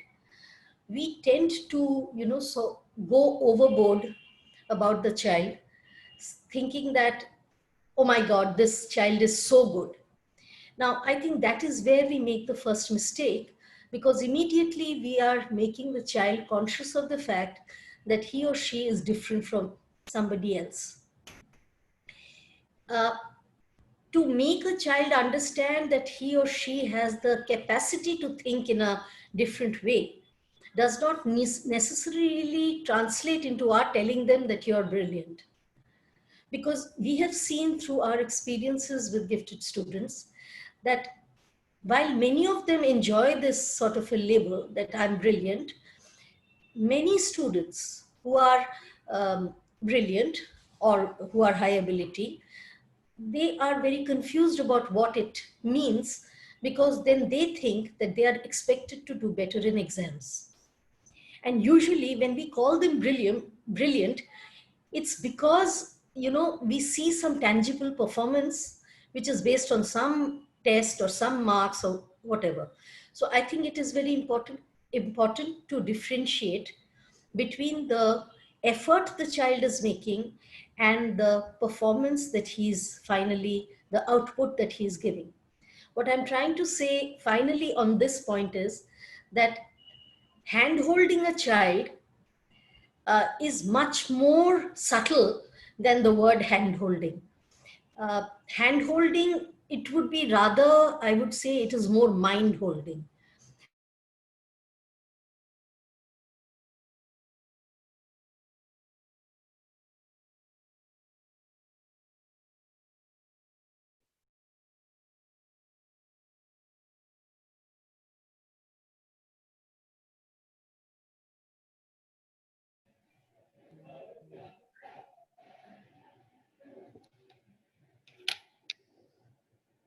Speaker 5: we tend to, so go overboard about the child, thinking that, oh my God, this child is so good. Now, I think that is where we make the first mistake, because immediately we are making the child conscious of the fact that he or she is different from somebody else. To make a child understand that he or she has the capacity to think in a different way does not necessarily translate into our telling them that you're brilliant. Because we have seen through our experiences with gifted students that while many of them enjoy this sort of a label that I'm brilliant, many students who are brilliant or who are high ability, they are very confused about what it means, because then they think that they are expected to do better in exams. And usually when we call them brilliant, it's because, we see some tangible performance, which is based on some test or some marks or whatever. So I think it is very important to differentiate between the effort the child is making and the performance that the output that he's giving. What I'm trying to say finally on this point is that hand-holding a child is much more subtle than the word hand-holding. Hand-holding, it would be rather, I would say it is more mind-holding.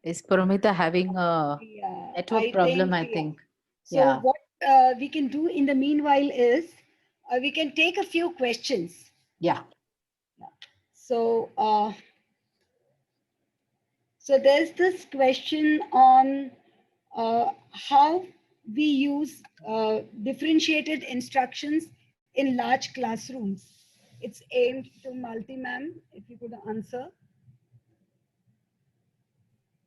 Speaker 3: Is Paramita having a
Speaker 1: Yeah,
Speaker 3: network problem, I
Speaker 1: yeah.
Speaker 3: think?
Speaker 1: So
Speaker 3: Yeah.
Speaker 1: what we can do in the meanwhile is we can take a few questions.
Speaker 3: Yeah.
Speaker 1: So, so there's this question on how we use differentiated instructions in large classrooms. It's aimed to Malti ma'am, if you could answer.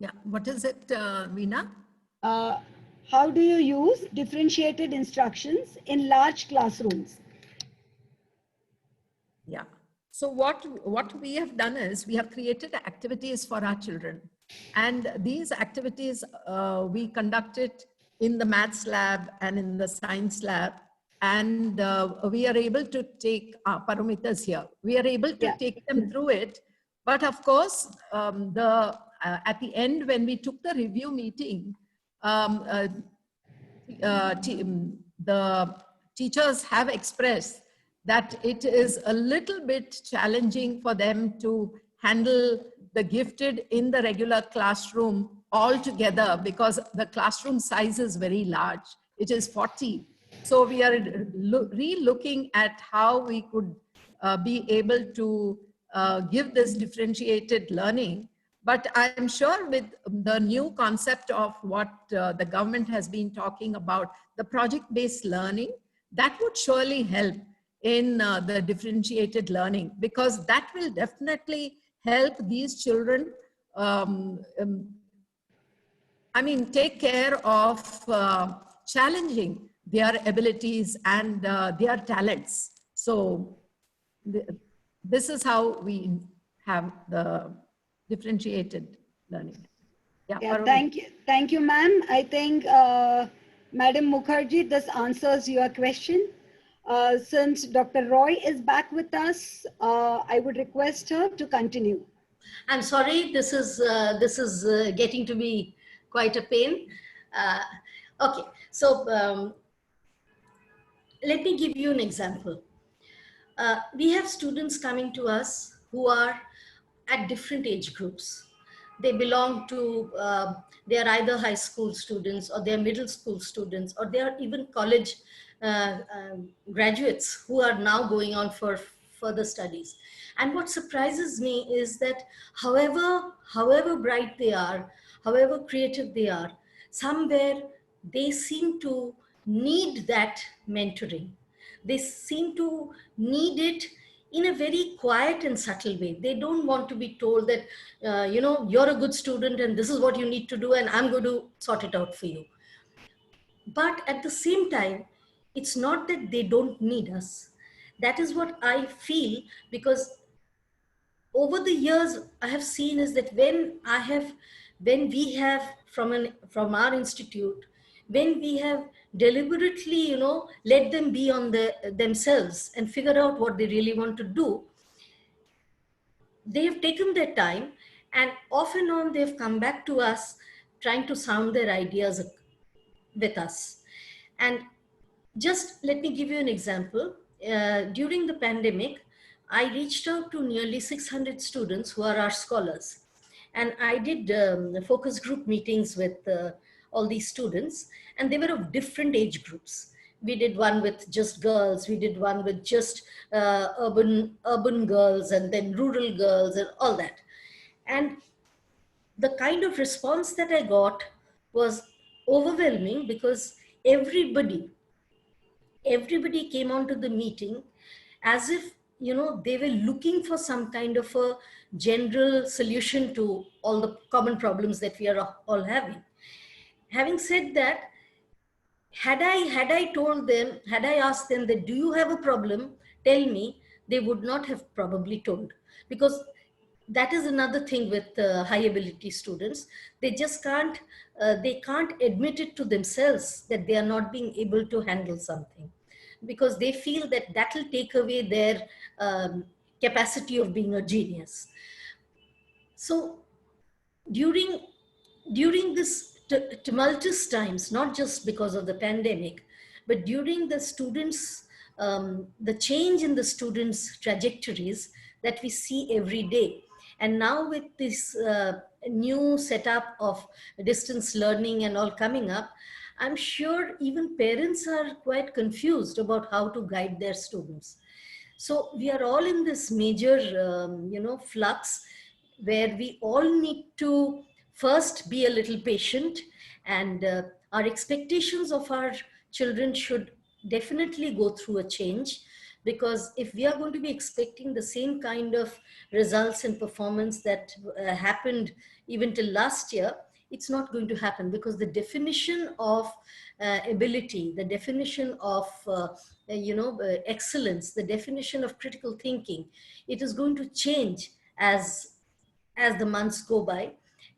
Speaker 4: Yeah, what is it, Veena?
Speaker 1: How do you use differentiated instructions in large classrooms?
Speaker 4: Yeah. So what we have done is we have created activities for our children. And these activities we conducted in the maths lab and in the science lab. And we are able to take Paramitas here. We are able to take them through it. But of course, at the end, when we took the review meeting, the teachers have expressed that it is a little bit challenging for them to handle the gifted in the regular classroom altogether, because the classroom size is very large. It is 40. So we are re-looking at how we could be able to give this differentiated learning. But I'm sure with the new concept of what the government has been talking about, the project-based learning, that would surely help in the differentiated learning, because that will definitely help these children take care of challenging their abilities and their talents. So this is how we have the differentiated learning. Yeah,
Speaker 1: Yeah,
Speaker 4: Parvati.
Speaker 1: thank you, ma'am. I think, Madam Mukherjee, this answers your question. Since Dr. Roy is back with us, I would request her to continue.
Speaker 5: I'm sorry, this is getting to be quite a pain. Okay, so let me give you an example. We have students coming to us who are at different age groups. They belong to, they are either high school students, or they're middle school students, or they are even college graduates who are now going on for further studies. And what surprises me is that however bright they are, however creative they are, somewhere they seem to need that mentoring. They seem to need it in a very quiet and subtle way. They don't want to be told that, you're a good student and this is what you need to do and I'm going to sort it out for you. But at the same time, it's not that they don't need us. That is what I feel, because over the years I have seen is that when we have from our institute, when we have deliberately let them be on themselves and figure out what they really want to do, they have taken their time, and off and on they've come back to us trying to sound their ideas with us. And just let me give you an example. During the pandemic, I reached out to nearly 600 students who are our scholars. And I did focus group meetings with all these students, and they were of different age groups. We did one with just girls, we did one with just urban girls, and then rural girls, and all that. And the kind of response that I got was overwhelming, because everybody came onto the meeting as if they were looking for some kind of a general solution to all the common problems that we are all having. Having said that, had I told them, had I asked them that, do you have a problem, tell me, they would not have probably told. Because that is another thing with high ability students. They just can't admit it to themselves that they are not being able to handle something, because they feel that that will take away their capacity of being a genius. So during this tumultuous times, not just because of the pandemic, but during the students, the change in the students' trajectories that we see every day. And now with this new setup of distance learning and all coming up, I'm sure even parents are quite confused about how to guide their students. So we are all in this major, flux, where we all need to first be a little patient, and our expectations of our children should definitely go through a change. Because if we are going to be expecting the same kind of results and performance that happened even till last year, it's not going to happen, because the definition of ability, the definition of excellence, the definition of critical thinking, it is going to change as the months go by.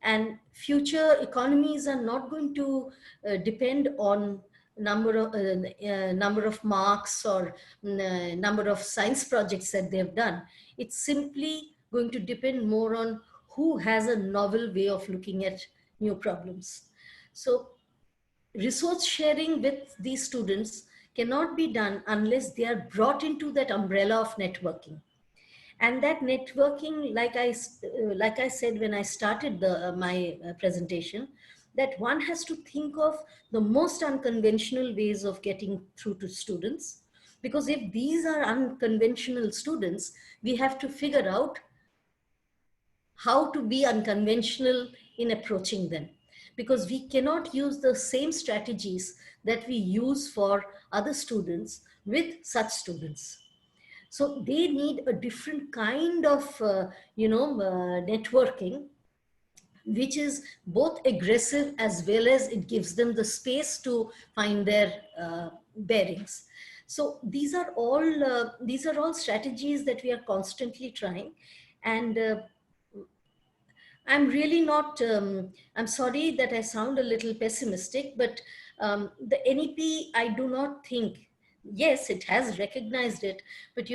Speaker 5: And future economies are not going to depend on number of marks or number of science projects that they've done. It's simply going to depend more on who has a novel way of looking at new problems. So resource sharing with these students cannot be done unless they are brought into that umbrella of networking. And that networking, like I said when I started my presentation, that one has to think of the most unconventional ways of getting through to students. Because if these are unconventional students, we have to figure out how to be unconventional in approaching them, because we cannot use the same strategies that we use for other students with such students. So they need a different kind of networking, which is both aggressive as well as it gives them the space to find their bearings. So these are all strategies that we are constantly trying. And I'm really not, I'm sorry that I sound a little pessimistic, but the NEP, I do not think, yes, it has recognized it, but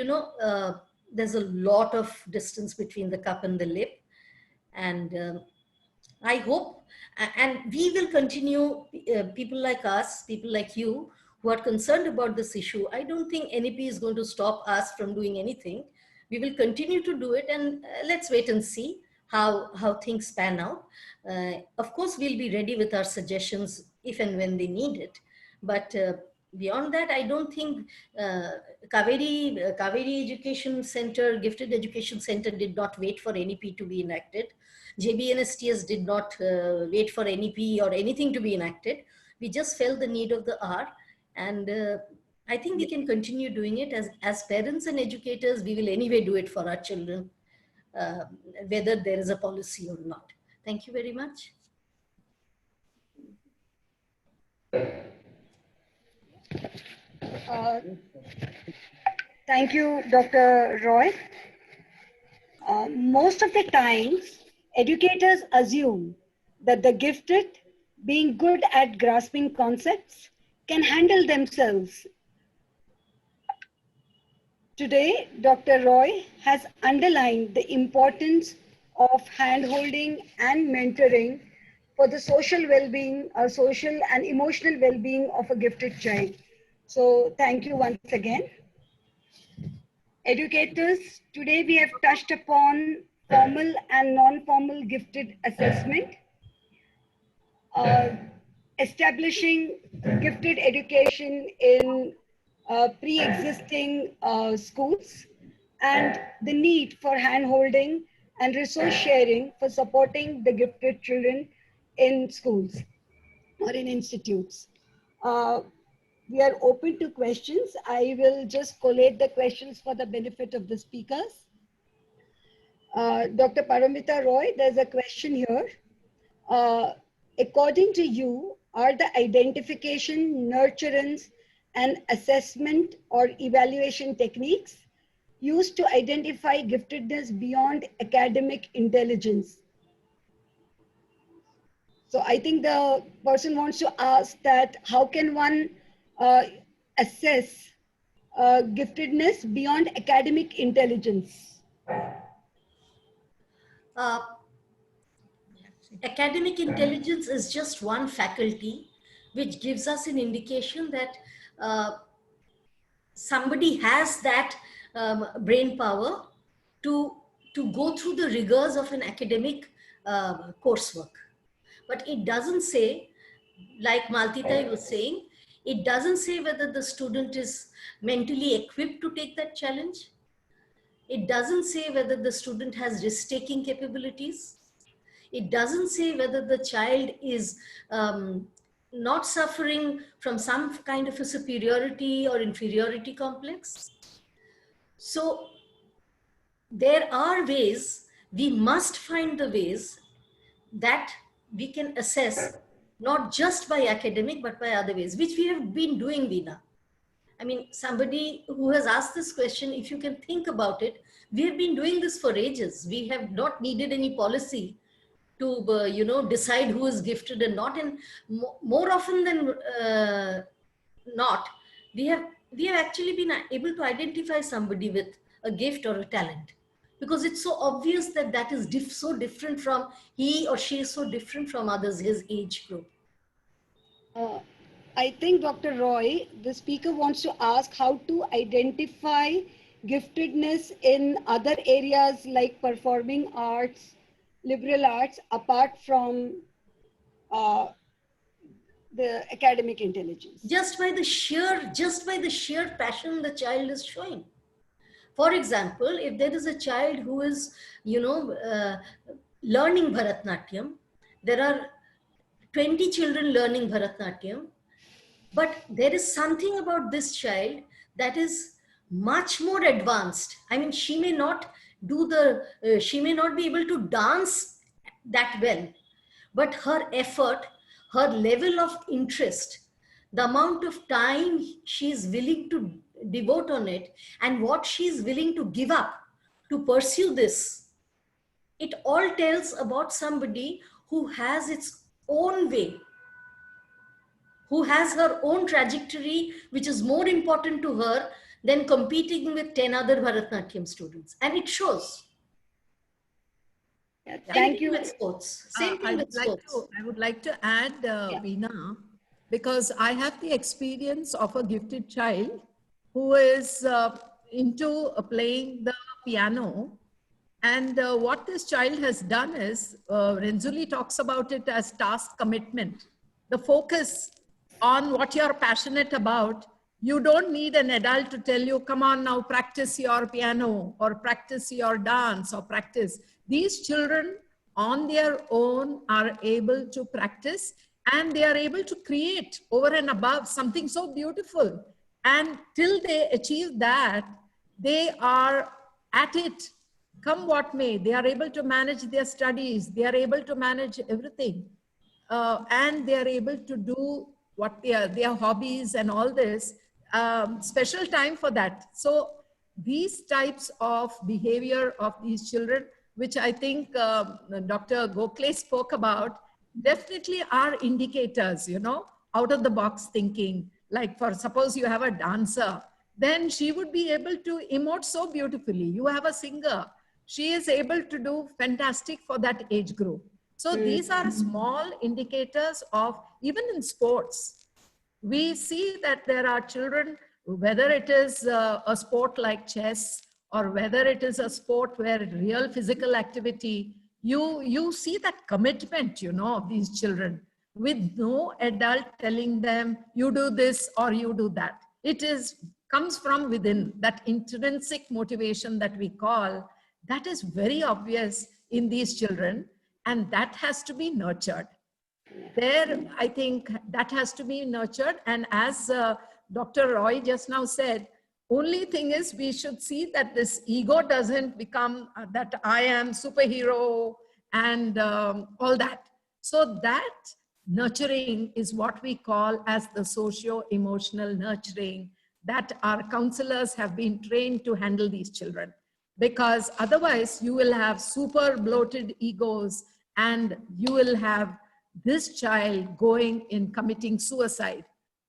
Speaker 5: there's a lot of distance between the cup and the lip. And I hope, and we will continue, people like us, people like you, who are concerned about this issue. I don't think NEP is going to stop us from doing anything. We will continue to do it, and let's wait and see how things pan out. Of course, we'll be ready with our suggestions if and when they need it. But beyond that, I don't think Kaveri Education Center, Gifted Education Center did not wait for NEP to be enacted. JBNSTS did not wait for NEP or anything to be enacted. We just felt the need of the hour. And I think we can continue doing it as parents and educators. We will anyway do it for our children, whether there is a policy or not. Thank you very much.
Speaker 1: Thank you, Dr. Roy. Most of the times, educators assume that the gifted, being good at grasping concepts, can handle themselves. Today, Dr. Roy has underlined the importance of hand-holding and mentoring for the social well-being, social and emotional well-being of a gifted child. So thank you once again. Educators, today we have touched upon formal and non-formal gifted assessment, establishing gifted education in pre-existing schools, and the need for hand-holding and resource sharing for supporting the gifted children in schools or in institutes. We are open to questions. I will just collate the questions for the benefit of the speakers. Dr. Paramita Roy, there's a question here. According to you, are the identification, nurturance, and assessment or evaluation techniques used to identify giftedness beyond academic intelligence? So I think the person wants to ask that how can one assess giftedness beyond academic intelligence?
Speaker 5: Academic intelligence is just one faculty which gives us an indication that somebody has that brain power to go through the rigors of an academic coursework. But it doesn't say, like Maltitai was saying, it doesn't say whether the student is mentally equipped to take that challenge. It doesn't say whether the student has risk-taking capabilities. It doesn't say whether the child is not suffering from some kind of a superiority or inferiority complex. So there are ways, we must find the ways that we can assess, not just by academic, but by other ways, which we have been doing, Veena. I mean, somebody who has asked this question, if you can think about it, we have been doing this for ages. We have not needed any policy to, decide who is gifted and not. And more often than not, we have actually been able to identify somebody with a gift or a talent, because it's so obvious that that is so different from, he or she is so different from others, his age group.
Speaker 1: I think, Dr. Roy, the speaker wants to ask how to identify giftedness in other areas like performing arts, liberal arts, apart from the academic intelligence.
Speaker 5: Just by the sheer passion the child is showing. For example, if there is a child who is, learning Bharatnatyam, there are 20 children learning Bharatnatyam, but there is something about this child that is much more advanced. I mean, she may not she may not be able to dance that well, but her effort, her level of interest, the amount of time she is willing to devote on it, and what she is willing to give up to pursue this, it all tells about somebody who has its own way, who has her own trajectory, which is more important to her than competing with 10 other Bharatnatyam students. And it shows.
Speaker 1: Yeah,
Speaker 5: Same
Speaker 1: thank
Speaker 5: thing
Speaker 1: you.
Speaker 5: with sports. Same thing with sports.
Speaker 4: I would like to add, Veena, because I have the experience of a gifted child who is into playing the piano. And what this child has done is, Renzulli talks about it as task commitment. The focus on what you're passionate about. You don't need an adult to tell you, come on now, practice your piano or practice your dance or practice. These children on their own are able to practice, and they are able to create over and above something so beautiful. And till they achieve that, they are at it, come what may. They are able to manage their studies. They are able to manage everything. And they are able to do what their hobbies and all this, special time for that. So these types of behavior of these children, which I think Dr. Gokhale spoke about, definitely are indicators, out of the box thinking. Like, for suppose you have a dancer, then she would be able to emote so beautifully. You have a singer, she is able to do fantastic for that age group. So these are small indicators of, even in sports, we see that there are children, whether it is a sport like chess, or whether it is a sport where real physical activity, you see that commitment, of these children, with no adult telling them, you do this or you do that. It comes from within, that intrinsic motivation that we call, that is very obvious in these children, and that has to be nurtured. There, I think that has to be nurtured. And as Dr. Roy just now said, only thing is we should see that this ego doesn't become that I am superhero and all that. So that nurturing is what we call as the socio-emotional nurturing, that our counselors have been trained to handle these children. Because otherwise you will have super bloated egos, and you will have this child going in committing suicide,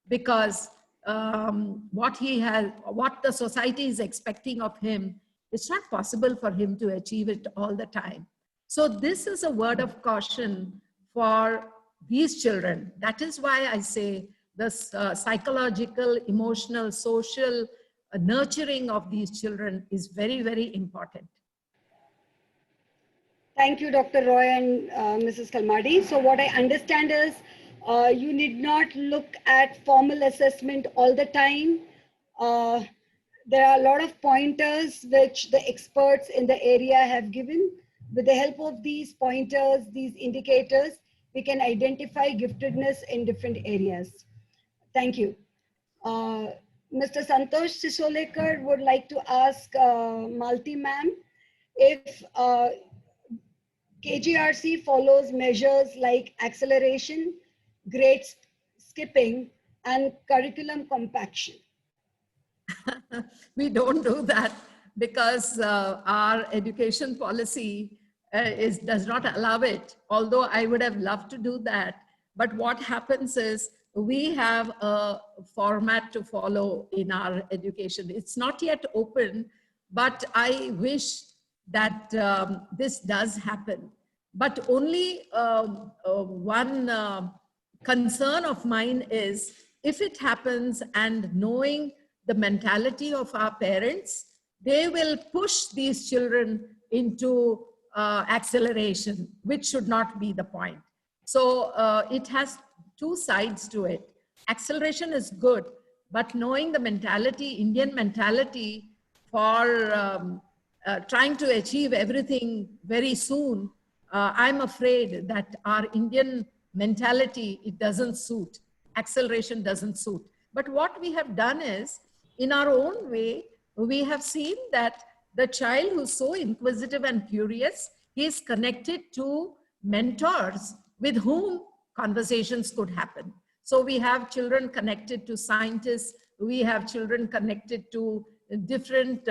Speaker 4: because what the society is expecting of him, it's not possible for him to achieve it all the time. So this is a word of caution for these children. That is why I say the psychological, emotional, social nurturing of these children is very, very important.
Speaker 1: Thank you, Dr. Roy and Mrs. Kalmadi. So what I understand is you need not look at formal assessment all the time. There are a lot of pointers which the experts in the area have given. With the help of these pointers, these indicators, we can identify giftedness in different areas. Thank you. Mr. Santosh Sisolekar would like to ask Malti ma'am if KGRC follows measures like acceleration, grade skipping, and curriculum compaction.
Speaker 4: We don't do that because our education policy does not allow it, although I would have loved to do that. But what happens is we have a format to follow in our education. It's not yet open, but I wish that this does happen. But only one concern of mine is, if it happens, and knowing the mentality of our parents, they will push these children into acceleration, which should not be the point. So it has two sides to it. Acceleration is good, but knowing the mentality, Indian mentality for trying to achieve everything very soon, I'm afraid that our Indian mentality, it doesn't suit. Acceleration doesn't suit. But what we have done is, in our own way, we have seen that the child who's so inquisitive and curious, he is connected to mentors with whom conversations could happen. So we have children connected to scientists, we have children connected to different,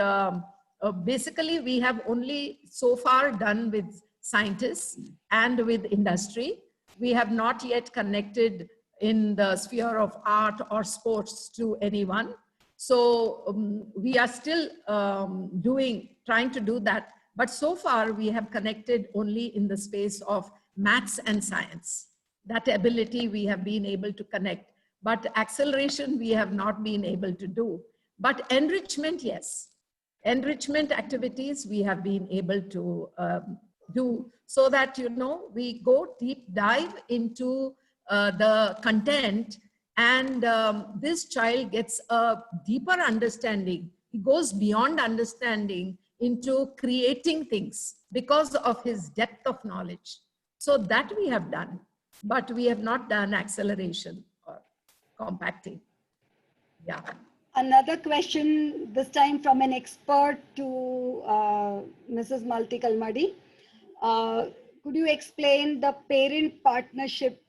Speaker 4: basically we have only so far done with scientists and with industry. We have not yet connected in the sphere of art or sports to anyone. So we are still trying to do that. But so far we have connected only in the space of maths and science. That ability we have been able to connect. But acceleration we have not been able to do. But enrichment, yes. Enrichment activities we have been able to do, so that, you know, we go deep dive into the content, and this child gets a deeper understanding. He goes beyond understanding into creating things because of his depth of knowledge. So that we have done, but we have not done acceleration or compacting. Yeah.
Speaker 1: Another question, this time from an expert to Mrs. Malti Kalmadi. Could you explain the parent partnership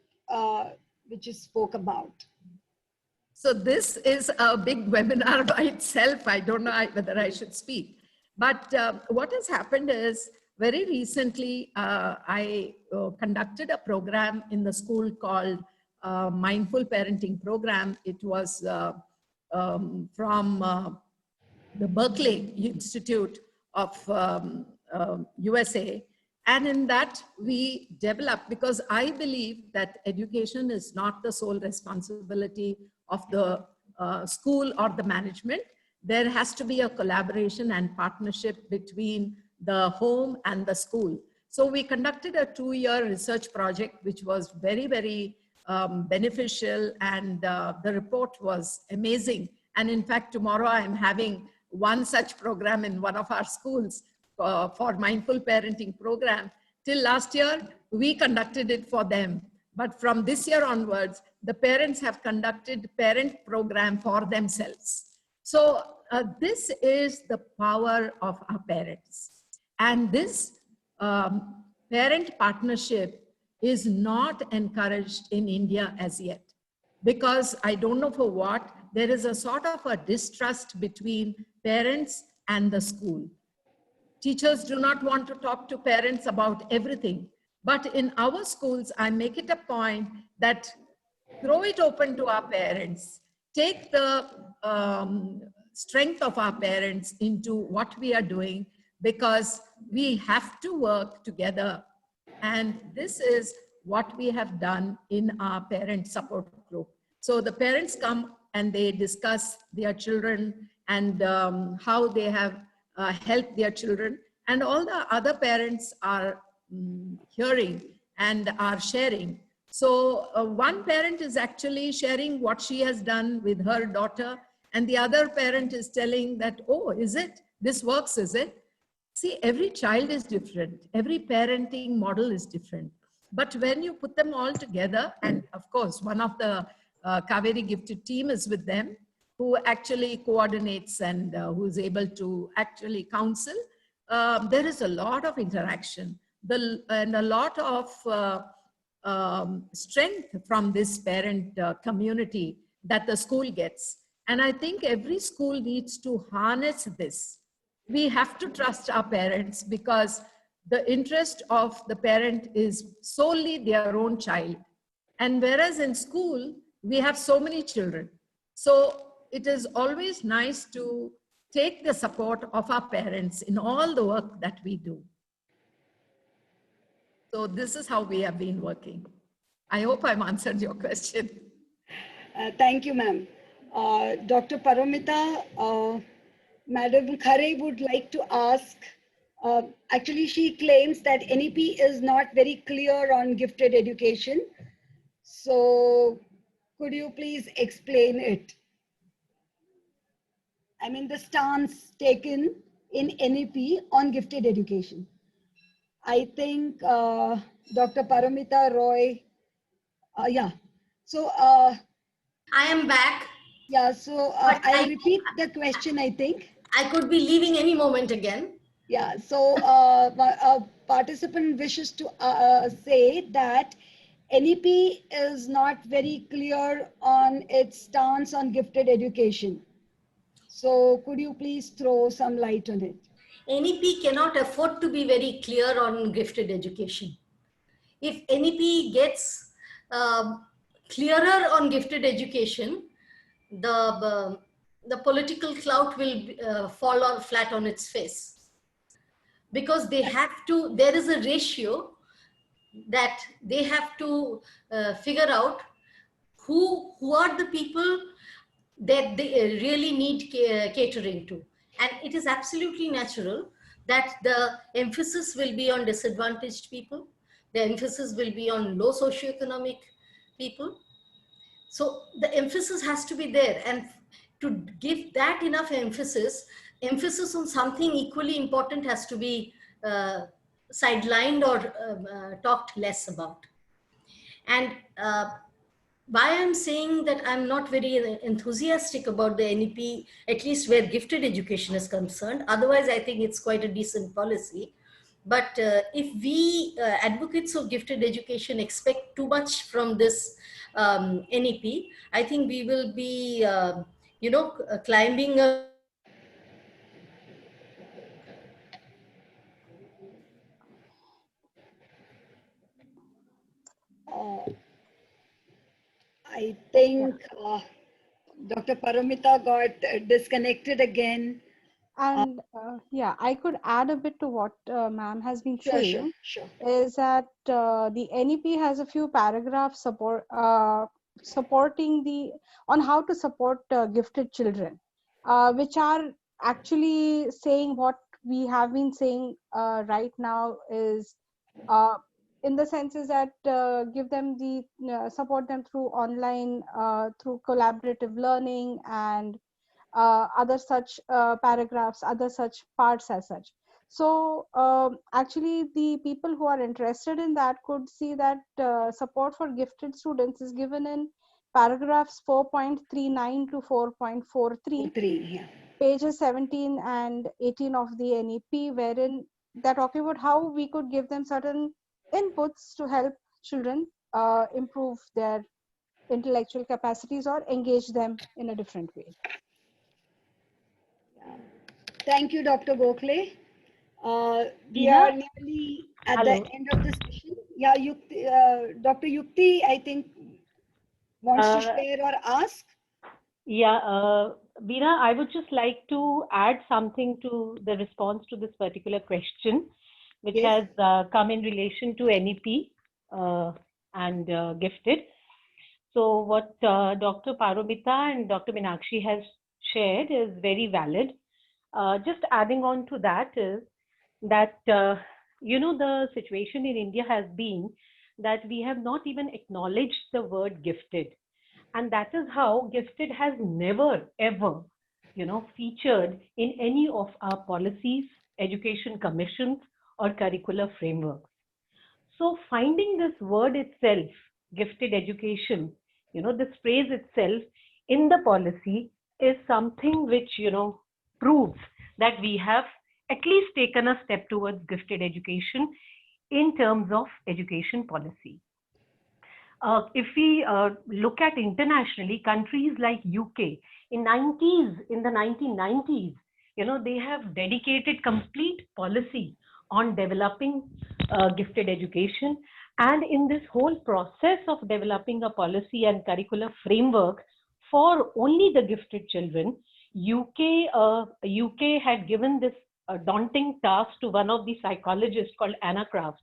Speaker 1: which you spoke about?
Speaker 4: So this is a big webinar by itself. I don't know whether I should speak. But what has happened is, very recently, I conducted a program in the school called Mindful Parenting Program. It was from the Berkeley Institute of USA. And in that we developed, because I believe that education is not the sole responsibility of the school or the management. There has to be a collaboration and partnership between the home and the school. So we conducted a 2-year research project, which was very, very beneficial, and the report was amazing. And in fact, tomorrow I'm having one such program in one of our schools for Mindful Parenting Program. Till last year, we conducted it for them. But from this year onwards, the parents have conducted parent program for themselves. So this is the power of our parents. And this parent partnership is not encouraged in India as yet, because I don't know for what, there is a sort of a distrust between parents and the school. Teachers do not want to talk to parents about everything. But in our schools, I make it a point that throw it open to our parents, take the strength of our parents into what we are doing, because we have to work together. And this is what we have done in our parent support group. So the parents come and they discuss their children and how they have helped their children. And all the other parents are hearing and are sharing. So one parent is actually sharing what she has done with her daughter, and the other parent is telling that, oh, is it? This works, is it? See, every child is different. Every parenting model is different. But when you put them all together, and of course, one of the Kaveri Gifted team is with them, who actually coordinates and who is able to actually counsel, there is a lot of interaction and a lot of strength from this parent community that the school gets. And I think every school needs to harness this. We have to trust our parents, because the interest of the parent is solely their own child. And whereas in school, we have so many children. So it is always nice to take the support of our parents in all the work that we do. So this is how we have been working. I hope I've answered your question.
Speaker 1: Thank you, ma'am. Dr. Paramita, Madam Khare would like to ask, actually she claims that NEP is not very clear on gifted education. So could you please explain it? I mean, the stance taken in NEP on gifted education. I think Dr. Paramita Roy, yeah. So,
Speaker 5: I am back,
Speaker 1: yeah, so
Speaker 5: but
Speaker 1: I'll repeat the question, I think.
Speaker 5: I could be leaving any moment again.
Speaker 1: Yeah, so a participant wishes to say that NEP is not very clear on its stance on gifted education. So could you please throw some light on it?
Speaker 5: NEP cannot afford to be very clear on gifted education. If NEP gets clearer on gifted education, the political clout will fall on flat on its face, because they have to, there is a ratio that they have to figure out who are the people that they really need catering to. And it is absolutely natural that the emphasis will be on disadvantaged people, the emphasis will be on low socioeconomic people. So the emphasis has to be there, and to give that enough emphasis on something equally important has to be sidelined or talked less about. And why I'm saying that I'm not very enthusiastic about the NEP, at least where gifted education is concerned. Otherwise, I think it's quite a decent policy. But if we advocates of gifted education expect too much from this NEP, I think we will be, climbing a
Speaker 1: I think Dr. Paramita got disconnected again.
Speaker 2: And yeah, I could add a bit to what ma'am has been
Speaker 1: Sure,
Speaker 2: saying,
Speaker 1: sure.
Speaker 2: is that the NEP has a few paragraphs supporting the on how to support gifted children, which are actually saying what we have been saying right now is in the sense is that give them the support them through online, through collaborative learning and other such paragraphs, other such parts as such. So actually the people who are interested in that could see that support for gifted students is given in paragraphs 4.39 to 4.43,
Speaker 1: 3, yeah.
Speaker 2: pages 17 and 18 of the NEP, wherein they're talking about how we could give them certain inputs to help children improve their intellectual capacities or engage them in a different way.
Speaker 1: Thank you, Dr. Gokhale. We
Speaker 6: Tina?
Speaker 1: are nearly at the
Speaker 6: Hello.
Speaker 1: end of the session. Yeah, Dr. Yukti, I think, wants to share or ask.
Speaker 6: Yeah, Veena, I would just like to add something to the response to this particular question, which
Speaker 1: Yes.
Speaker 6: has come in relation to NEP and gifted. So what Dr. Paramita and Dr. Meenakshi has shared is very valid. Just adding on to that is that, the situation in India has been that we have not even acknowledged the word gifted. And that is how gifted has never, ever, featured in any of our policies, education commissions, or curricular frameworks. So finding this word itself, gifted education, this phrase itself in the policy is something which, proves that we have at least taken a step towards gifted education in terms of education policy. If we look at internationally, countries like UK in the 1990s, they have dedicated complete policy on developing gifted education. And in this whole process of developing a policy and curricular framework for only the gifted children, UK had given this daunting task to one of the psychologists called Anna Kraft.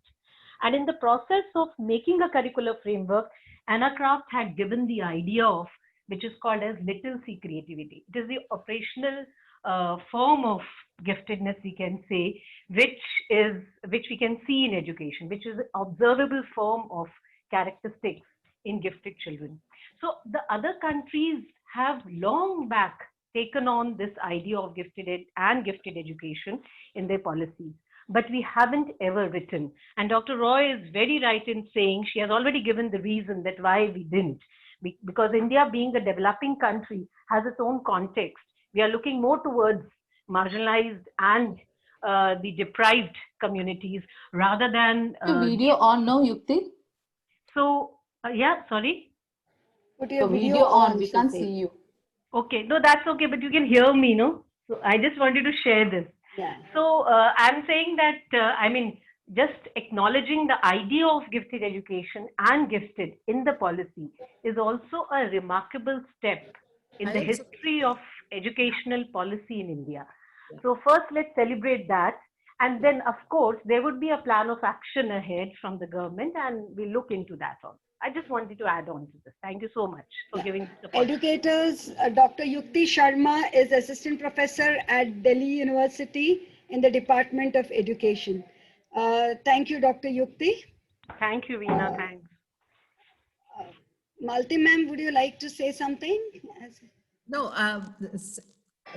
Speaker 6: And in the process of making a curricular framework, Anna Kraft had given the idea of, which is called as Little C creativity. It is the operational form of giftedness, we can say, which we can see in education, which is an observable form of characteristics in gifted children. So the other countries have long back taken on this idea of gifted and gifted education in their policies, but we haven't ever written. And Dr. Roy is very right in saying she has already given the reason that why we didn't. Because India, being a developing country, has its own context. We are looking more towards marginalized and the deprived communities rather than.
Speaker 3: Your video on now, Yukti?
Speaker 6: So, yeah, sorry.
Speaker 1: Put
Speaker 3: Your
Speaker 1: your
Speaker 3: video
Speaker 1: video
Speaker 3: on,
Speaker 1: on,
Speaker 3: we
Speaker 1: she
Speaker 3: can't
Speaker 1: said.
Speaker 3: see you.
Speaker 6: Okay, no, that's okay, but you can hear me, no? So I just wanted to share this.
Speaker 1: Yeah.
Speaker 6: So I'm saying that, I mean, just acknowledging the idea of gifted education and gifted in the policy is also a remarkable step in the history of educational policy in India. So first, let's celebrate that. And then, of course, there would be a plan of action ahead from the government, and we'll look into that also. I just wanted to add on to this. Thank you so much for giving this opportunity.
Speaker 1: Educators, Dr. Yukti Sharma is assistant professor at Delhi University in the Department of Education. Thank you, Dr. Yukti.
Speaker 6: Thank you, Veena. Thanks.
Speaker 1: Malti ma'am, would you like to say something?
Speaker 4: No,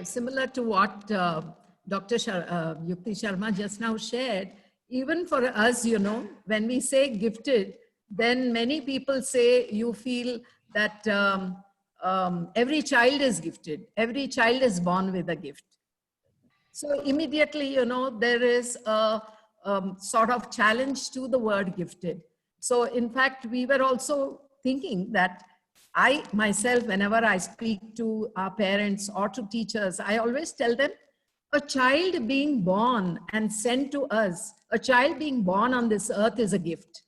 Speaker 4: similar to what Dr. Yukti Sharma just now shared, even for us, you know, when we say gifted, then many people say you feel that every child is gifted. Every child is born with a gift. So immediately, you know, there is a sort of challenge to the word gifted. So in fact, we were also thinking that I myself, whenever I speak to our parents or to teachers, I always tell them, a child being born and sent to us, a child being born on this earth is a gift.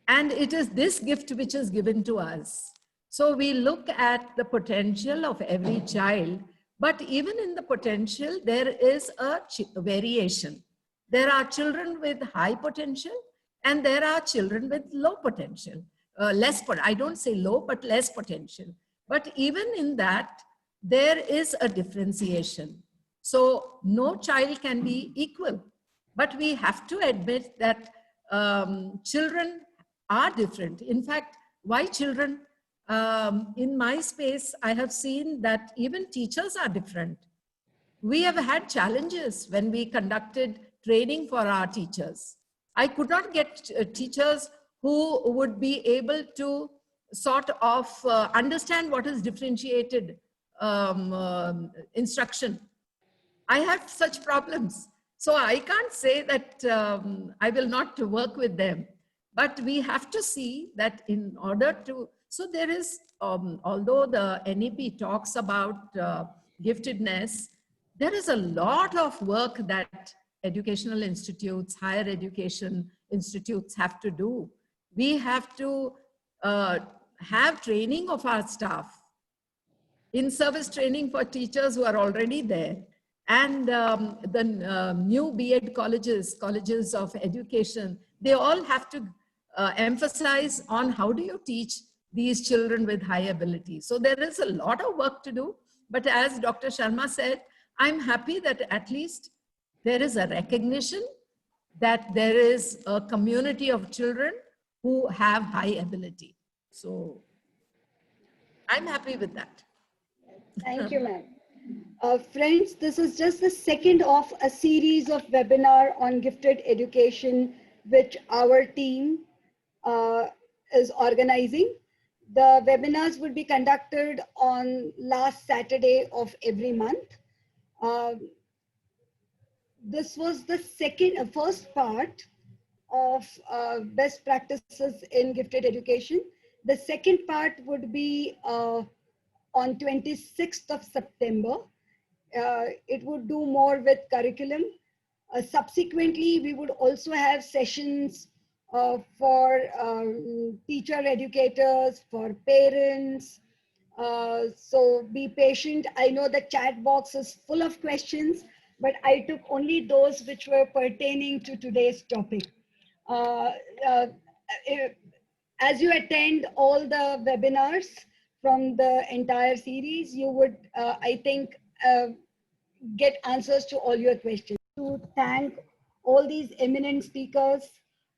Speaker 4: And it is this gift which is given to us. So we look at the potential of every child, but even in the potential, there is a variation. There are children with high potential and there are children with low potential. I don't say low, but less potential. But even in that, there is a differentiation. So no child can be equal, but we have to admit that children are different. In fact, why children? In my space, I have seen that even teachers are different. We have had challenges when we conducted training for our teachers. I could not get teachers who would be able to sort of understand what is differentiated instruction. I had such problems. So I can't say that I will not work with them. But we have to see that in order to, so there is, although the NEP talks about giftedness, there is a lot of work that educational institutes, higher education institutes have to do. We have to have training of our staff, in-service training for teachers who are already there, and the new B.Ed colleges, colleges of education, they all have to emphasize on how do you teach these children with high ability. So there is a lot of work to do, but as Dr. Sharma said, I'm happy that at least there is a recognition that there is a community of children who have high ability. So I'm happy with that.
Speaker 1: Thank you, ma'am. Friends, this is just the second of a series of webinar on gifted education, which our team is organizing. The webinars will be conducted on last Saturday of every month. This was the first part of best practices in gifted education. The second part would be on 26th of September. It would do more with curriculum. Subsequently, we would also have sessions for teacher educators, for parents. So be patient. I know the chat box is full of questions, but I took only those which were pertaining to today's topic. As you attend all the webinars from the entire series, you would, I think, get answers to all your questions. To thank all these eminent speakers,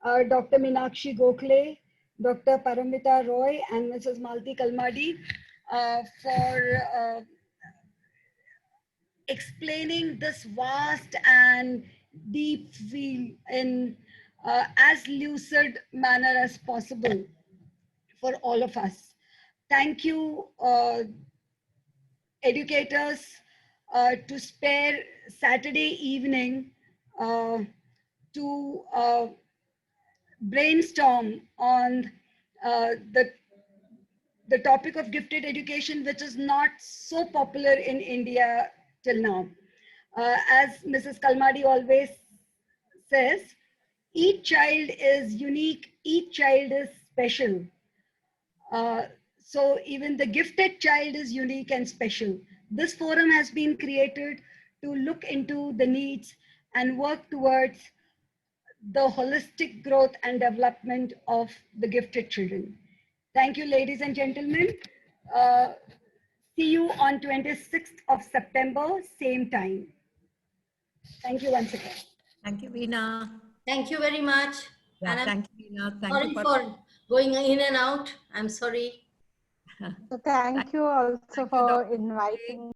Speaker 1: Dr. Meenakshi Gokhale, Dr. Paramita Roy and Mrs. Malti Kalmadi for explaining this vast and deep field in as lucid manner as possible for all of us. Thank you, educators, to spare Saturday evening uh, to brainstorm on the topic of gifted education, which is not so popular in India till now. As Mrs. Kalmadi always says, each child is unique, each child is special. So even the gifted child is unique and special. This forum has been created to look into the needs and work towards the holistic growth and development of the gifted children. Thank you, ladies and gentlemen. Uh, See you on 26th of September, same time. Thank you once again.
Speaker 7: Thank you, Veena.
Speaker 5: Thank you very much.
Speaker 7: Yeah,
Speaker 5: And I'm
Speaker 7: thank you, Veena. Thank
Speaker 5: sorry
Speaker 7: you
Speaker 5: for going in and out. I'm sorry.
Speaker 2: So thank you also
Speaker 7: Thank you,
Speaker 2: for
Speaker 7: Dr.
Speaker 2: inviting